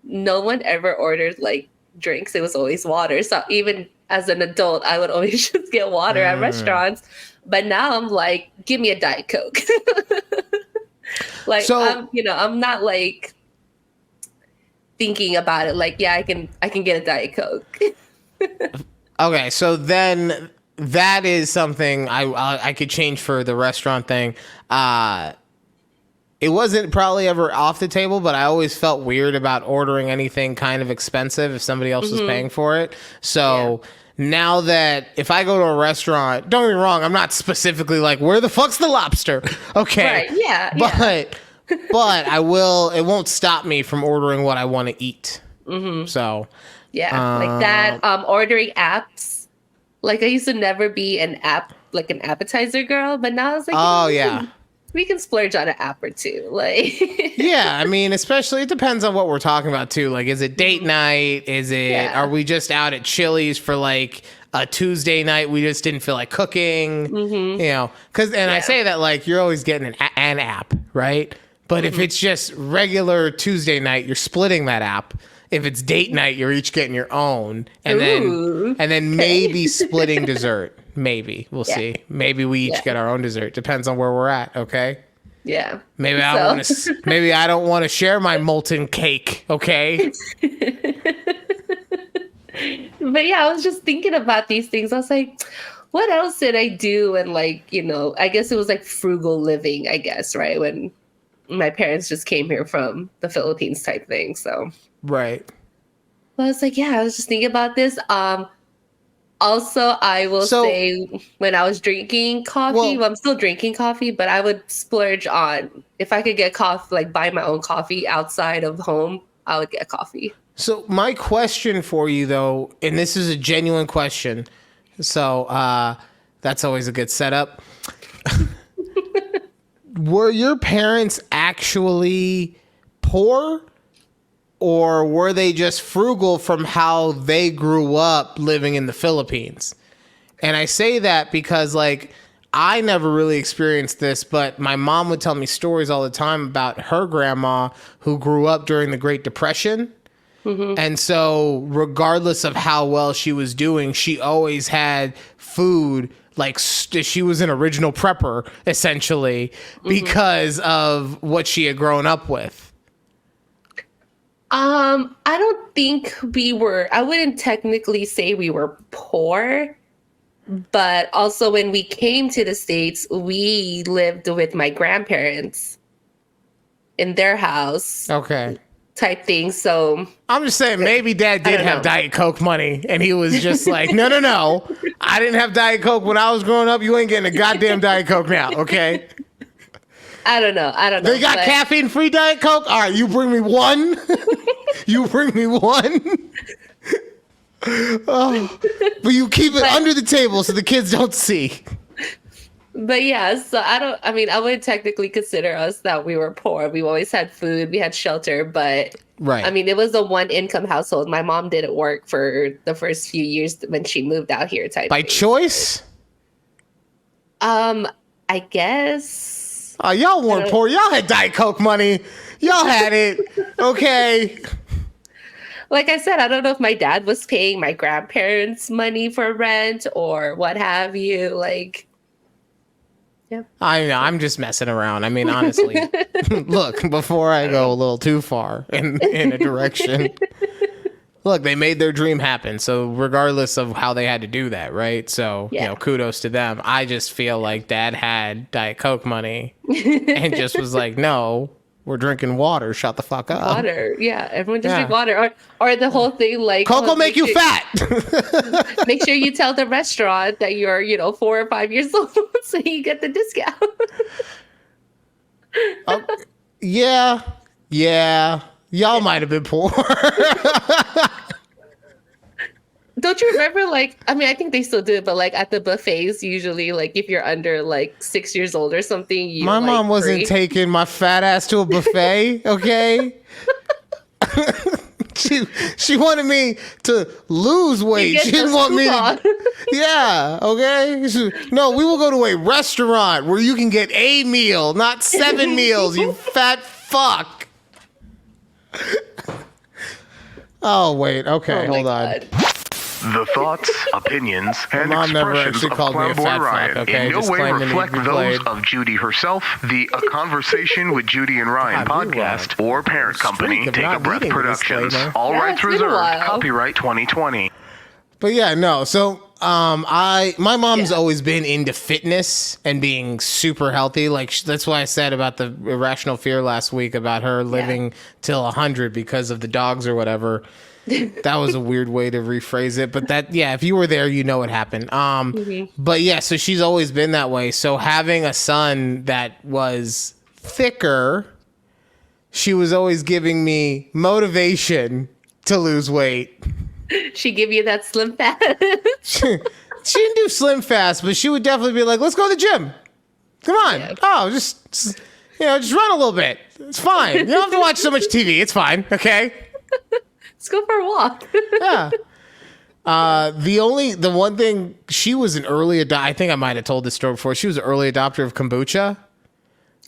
no one ever ordered like drinks. It was always water. So even as an adult, I would always just get water at restaurants. But now I'm like, give me a Diet Coke. Like, so, I'm not like thinking about it. Like, yeah, I can get a Diet Coke. Okay, so then that is something I could change for the restaurant thing. It wasn't probably ever off the table, but I always felt weird about ordering anything kind of expensive if somebody else was paying for it. So now that if I go to a restaurant, don't get me wrong, I'm not specifically like, where the fuck's the lobster? Okay. Right. Yeah. But I will, it won't stop me from ordering what I want to eat. So. Yeah. Like that. Ordering apps. Like I used to never be an appetizer girl, but now I was like, oh yeah. We can splurge on an app or two. Like yeah, I mean, especially it depends on what we're talking about too. Like, is it date night? Is it are we just out at Chili's for like a Tuesday night? We just didn't feel like cooking. You know, I say that like you're always getting an app, right? But if it's just regular Tuesday night, you're splitting that app. If it's date night, you're each getting your own, and then maybe splitting dessert. Maybe we'll see. Maybe we each get our own dessert. Depends on where we're at. Okay. Yeah. Maybe I don't want to share my molten cake. Okay. But yeah, I was just thinking about these things. I was like, what else did I do? And like, I guess it was like frugal living. I guess right when my parents just came here from the Philippines type thing. So. Right. Well, I was like, yeah, I was just thinking about this. Also, I will say when I was drinking coffee, I'm still drinking coffee, but I would splurge on if I could get coffee, like buy my own coffee outside of home, I would get coffee. So my question for you though, and this is a genuine question. So that's always a good setup. Were your parents actually poor? Or were they just frugal from how they grew up living in the Philippines? And I say that because, like, I never really experienced this, but my mom would tell me stories all the time about her grandma who grew up during the Great Depression. And so regardless of how well she was doing, she always had food. Like she was an original prepper, essentially, because of what she had grown up with. I don't think I wouldn't technically say we were poor, but also when we came to the States, we lived with my grandparents in their house. Okay. Type thing. So I'm just saying maybe dad did have Diet Coke money and he was just like, no. I didn't have Diet Coke when I was growing up. You ain't getting a goddamn Diet Coke now. Okay. I don't know. They got caffeine-free Diet Coke? All right, you bring me one. Oh, but you keep it under the table so the kids don't see. But yeah, so I would technically consider us that we were poor. We always had food, we had shelter, but right. I mean, it was a one-income household. My mom didn't work for the first few years when she moved out here. By choice? I guess. Y'all weren't poor. Y'all had Diet Coke money. Y'all had it. Okay. Like I said, I don't know if my dad was paying my grandparents money for rent or what have you. Like, yeah. I know. I'm just messing around. I mean, honestly, look, before I go a little too far in a direction, look, they made their dream happen. So regardless of how they had to do that, right? So, kudos to them. I just feel like dad had Diet Coke money and just was like, no, we're drinking water. Shut the fuck up. Water. Yeah. Everyone just drink water. Or the whole thing like. Coke will make you fat. Make sure you tell the restaurant that you're, 4 or 5 years old so you get the discount. Yeah. Y'all might have been poor. Don't you remember, like, I mean, I think they still do it, but like at the buffets, usually, like if you're under like 6 years old or something, you My mom wasn't free. taking my fat ass to a buffet, okay? She wanted me to lose weight. She didn't want me to, yeah, okay? No, we will go to a restaurant where you can get a meal, not 7 meals, you fat fuck. Oh, wait, okay, hold on. The thoughts, opinions, and Mom never expressions actually of called me a Clown Boy fat Ryan fuck, okay? in no Just way claim to reflect be those played. of Judy herself, the A Conversation with Judy and Ryan God, we podcast, or parent company, streak of Take a not Breath needing a Productions. disclaimer. All Yeah, rights it's been a reserved. while. Copyright 2020. But yeah, no. So, my mom's always been into fitness and being super healthy. Like that's why I said about the irrational fear last week about her living till 100 because of the dogs or whatever. That was a weird way to rephrase it, but that, yeah, if you were there, you know what happened. But yeah, so she's always been that way. So having a son that was thicker, she was always giving me motivation to lose weight. She give you that slim fat. She didn't do slim fast, but she would definitely be like, let's go to the gym. Come on. Yeah. Oh, just run a little bit. It's fine. You don't have to watch so much TV. It's fine. Okay. Let's go for a walk. Yeah. The one thing, she was an early adopter. I think I might have told this story before. She was an early adopter of kombucha.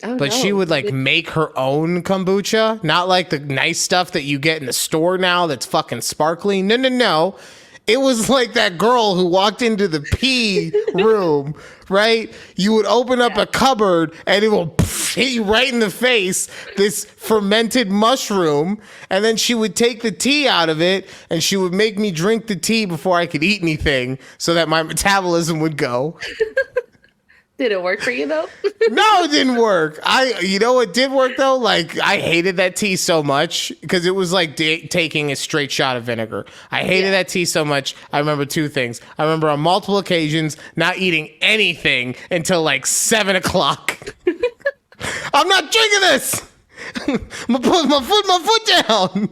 Oh, But she would like make her own kombucha, not like the nice stuff that you get in the store now that's fucking sparkly. No. It was like that girl who walked into the pee room, right? You would open up a cupboard and it will hit you right in the face, this fermented mushroom. And then she would take the tea out of it and she would make me drink the tea before I could eat anything so that my metabolism would go. Did it work for you though? No, it didn't work. You know what did work though? Like I hated that tea so much because it was like taking a straight shot of vinegar. I hated that tea so much. I remember 2 things. I remember on multiple occasions not eating anything until like 7 o'clock. I'm not drinking this. my foot down.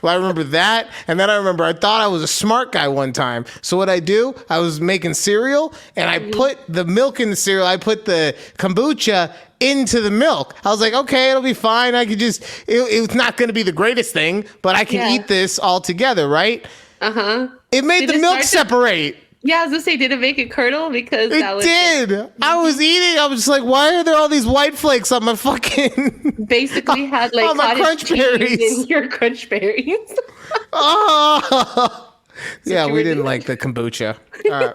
Well, I remember that, and then I remember I thought I was a smart guy one time. So what I do, I was making cereal, and I put the milk in the cereal. I put the kombucha into the milk. I was like, okay, it'll be fine. I could just, it's not going to be the greatest thing, but I can eat this all together, right? It made the milk separate. Yeah, I was gonna say, did it make it curdle? Because It did. I was eating. I was just like, why are there all these white flakes on my fucking? Basically had like my cottage crunch cheese berries. in your crunch berries. Oh. Yeah, you we were didn't doing. like the kombucha. All right.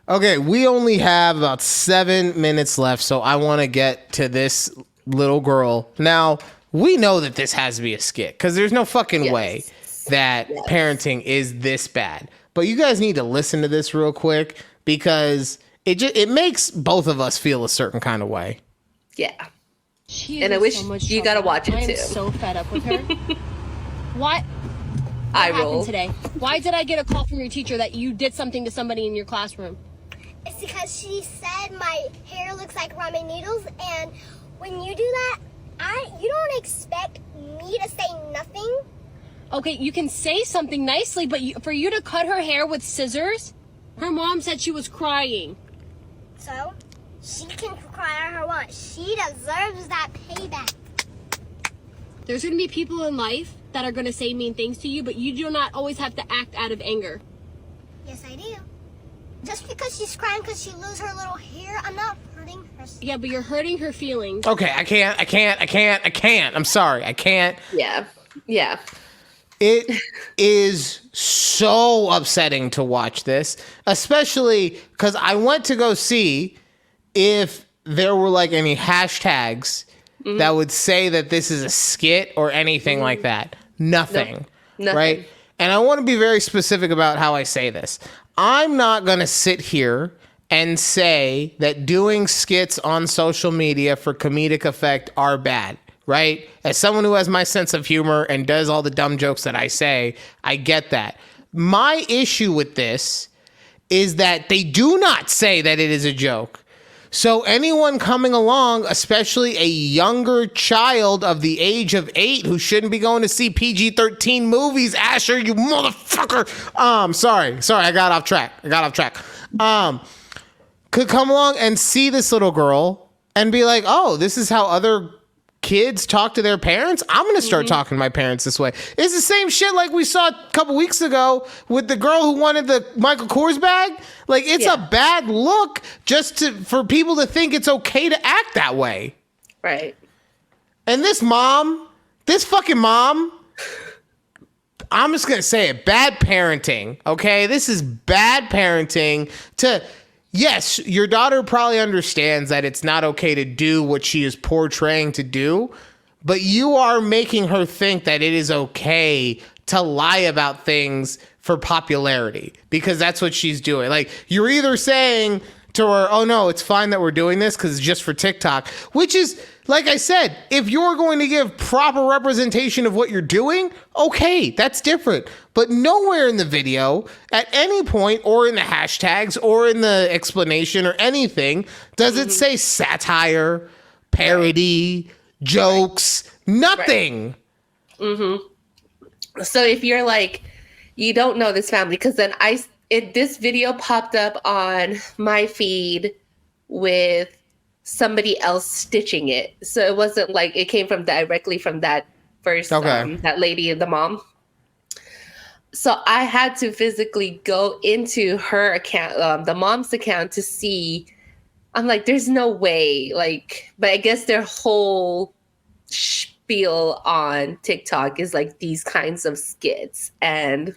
Okay, we only have about 7 minutes left, so I want to get to this little girl. Now, we know that this has to be a skit because there's no fucking way that parenting is this bad. But you guys need to listen to this real quick because it makes both of us feel a certain kind of way. Yeah. She And I is wish so much you gotta trouble. watch it I am too. so fed up with her. What I happened roll. today? Why did I get a call from your teacher that you did something to somebody in your classroom? It's because she said my hair looks like ramen noodles, and when you do that, you don't expect me to say nothing. Okay, you can say something nicely, but for you to cut her hair with scissors, her mom said she was crying. So she can cry all her want. She deserves that payback. There's going to be people in life that are going to say mean things to you, but you do not always have to act out of anger. Yes, I do. Just because she's crying because she lose her little hair, I'm not hurting her. Yeah, but you're hurting her feelings. Okay, I can't. I'm sorry. I can't. Yeah. Yeah. It is so upsetting to watch this, especially because I went to go see if there were like any hashtags that would say that this is a skit or anything like that. Nothing. Nothing. Right? And I want to be very specific about how I say this. I'm not going to sit here and say that doing skits on social media for comedic effect are bad. Right? As someone who has my sense of humor and does all the dumb jokes that I say, I get that. My issue with this is that they do not say that it is a joke. So anyone coming along, especially a younger child of the age of 8 who shouldn't be going to see PG-13 movies, Asher, you motherfucker. Sorry, I got off track. Could come along and see this little girl and be like, oh, this is how other kids talk to their parents. I'm going to start talking to my parents this way. It's the same shit like we saw a couple weeks ago with the girl who wanted the Michael Kors bag. Like, it's a bad look just for people to think it's okay to act that way. Right. And this fucking mom, I'm just going to say it, bad parenting, okay? This is bad parenting yes, your daughter probably understands that it's not okay to do what she is portraying to do, but you are making her think that it is okay to lie about things for popularity because that's what she's doing. Like, you're either saying to her, oh no, it's fine that we're doing this because it's just for TikTok, which is, like I said, if you're going to give proper representation of what you're doing, okay, that's different. But nowhere in the video, at any point, or in the hashtags, or in the explanation, or anything, does it say satire, parody, jokes, nothing. So if you're like, you don't know this family, because then this video popped up on my feed with somebody else stitching it. So it wasn't like it came directly from that first, that lady and the mom. So I had to physically go into her account, the mom's account, to see. I'm like, there's no way. Like, but I guess their whole spiel on TikTok is like these kinds of skits. And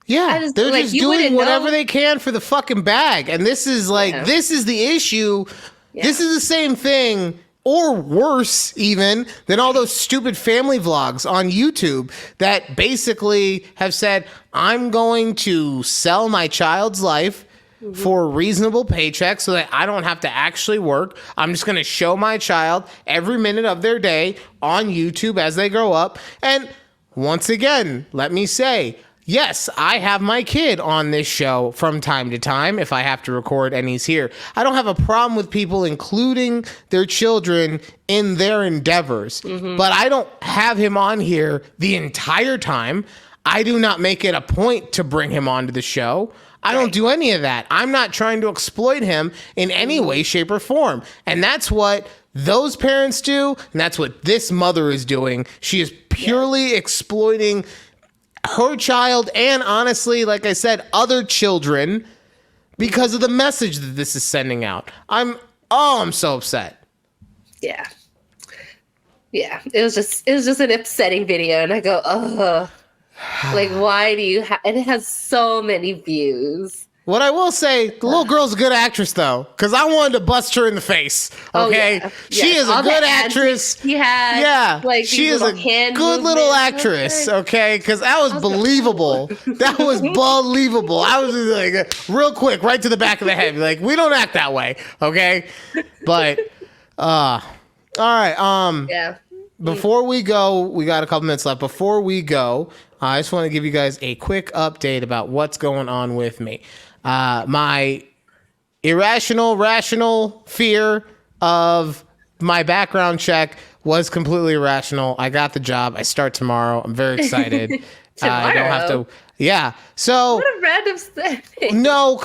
yeah, they're like, just doing whatever they can for the fucking bag. And this is like, this is the issue. Yeah. This is the same thing, or worse even, than all those stupid family vlogs on YouTube that basically have said, I'm going to sell my child's life for a reasonable paycheck so that I don't have to actually work. I'm just going to show my child every minute of their day on YouTube as they grow up. And once again, let me say, yes, I have my kid on this show from time to time if I have to record and he's here. I don't have a problem with people including their children in their endeavors, but I don't have him on here the entire time. I do not make it a point to bring him onto the show. I don't do any of that. I'm not trying to exploit him in any way, shape, or form. And that's what those parents do, and that's what this mother is doing. She is purely exploiting her child and, honestly, like I said, other children because of the message that this is sending out. I'm so upset. Yeah. It was just an upsetting video, and I go, ugh. Like, why do you and it has so many views. What I will say, the little girl's a good actress, though, because I wanted to bust her in the face. Okay, she is a good actress. She had, like, she is a good little actress. Okay, because that was believable. That was believable. I was just like, real quick, right to the back of the head, like, we don't act that way. Okay, but all right. Yeah. Before we go, we got a couple minutes left. Before we go, I just want to give you guys a quick update about what's going on with me. My rational fear of my background check was completely irrational. I got the job. I start tomorrow. I'm very excited. I don't have to. Yeah. So what a random thing. No,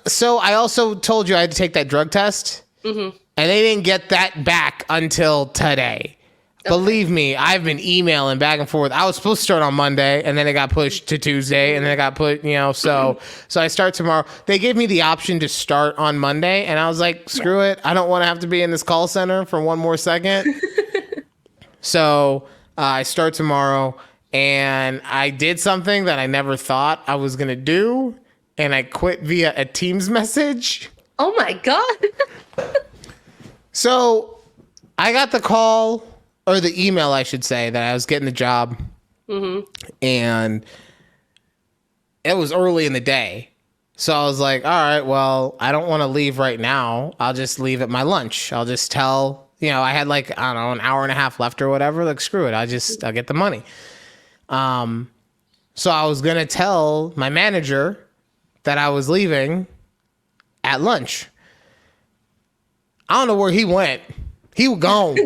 so I also told you I had to take that drug test, and they didn't get that back until today. Okay. Believe me, I've been emailing back and forth. I was supposed to start on Monday, and then it got pushed to Tuesday, and then it got put, so I start tomorrow. They gave me the option to start on Monday, and I was like, screw it. I don't want to have to be in this call center for one more second. So I start tomorrow, and I did something that I never thought I was going to do, and I quit via a Teams message. Oh, my God. So I got the call, or the email, I should say, that I was getting the job. And it was early in the day. So I was like, all right, well, I don't want to leave right now. I'll just leave at my lunch. I'll just tell, I had like, I don't know, an hour and a half left or whatever. Like, screw it. I'll get the money. So I was going to tell my manager that I was leaving at lunch. I don't know where he went. He was gone.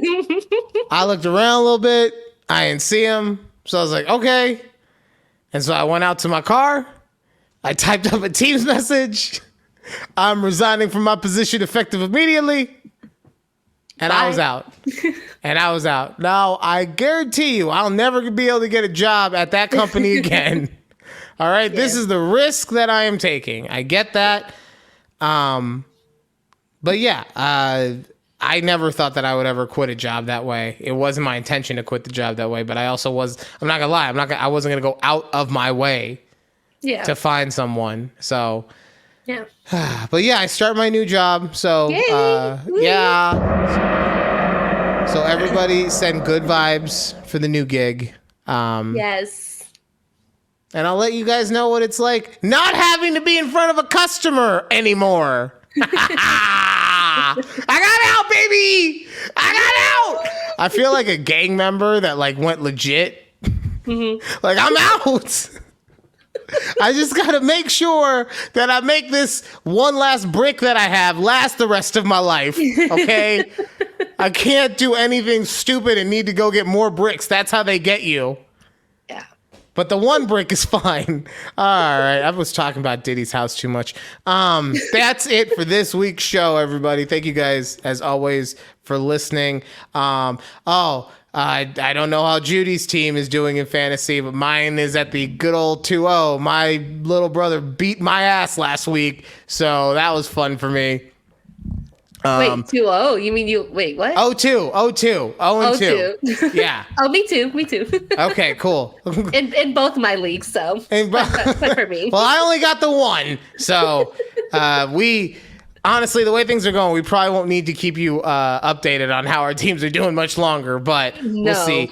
I looked around a little bit. I didn't see him. So I was like, okay. And so I went out to my car. I typed up a Teams message. I'm resigning from my position effective immediately. And Bye. I was out. And I was out. Now, I guarantee you, I'll never be able to get a job at that company again. All right? Yeah. This is the risk that I am taking. I get that. But yeah, I never thought that I would ever quit a job that way. It wasn't my intention to quit the job that way, but I also I'm not gonna lie, I wasn't gonna go out of my way to find someone. So yeah. But yeah, I start my new job. So yeah. So everybody send good vibes for the new gig. Yes. And I'll let you guys know what it's like not having to be in front of a customer anymore. I got out, baby. I got out. I feel like a gang member that like went legit. Like, I'm out. I just got to make sure that I make this one last brick that I have last the rest of my life. Okay. I can't do anything stupid and need to go get more bricks. That's how they get you. Yeah. But the one brick is fine. All right. I was talking about Diddy's house too much. That's it for this week's show, everybody. Thank you guys, as always, for listening. I don't know how Judy's team is doing in fantasy, but mine is at the good old 2-0. My little brother beat my ass last week, so that was fun for me. Wait, 2-0? You mean wait, what? 0-2. 0-2. Yeah. Oh, me too. Okay, cool. in both my leagues, so but for me. Well, I only got the one, so honestly, the way things are going, we probably won't need to keep you updated on how our teams are doing much longer, but we'll see.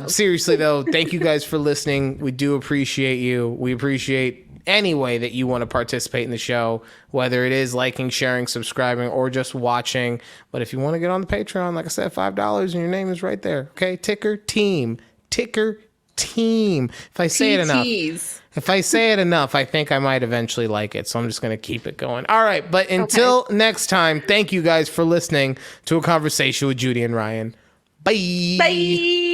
Seriously, though, thank you guys for listening. We do appreciate you. We appreciate any way that you want to participate in the show, whether it is liking, sharing, subscribing, or just watching. But if you want to get on the Patreon, like I said, $5 and your name is right there. Okay, ticker team. If I say it enough, I think I might eventually like it. So I'm just going to keep it going. All right. But until next time, thank you guys for listening to A Conversation with Judy and Ryan. Bye. Bye.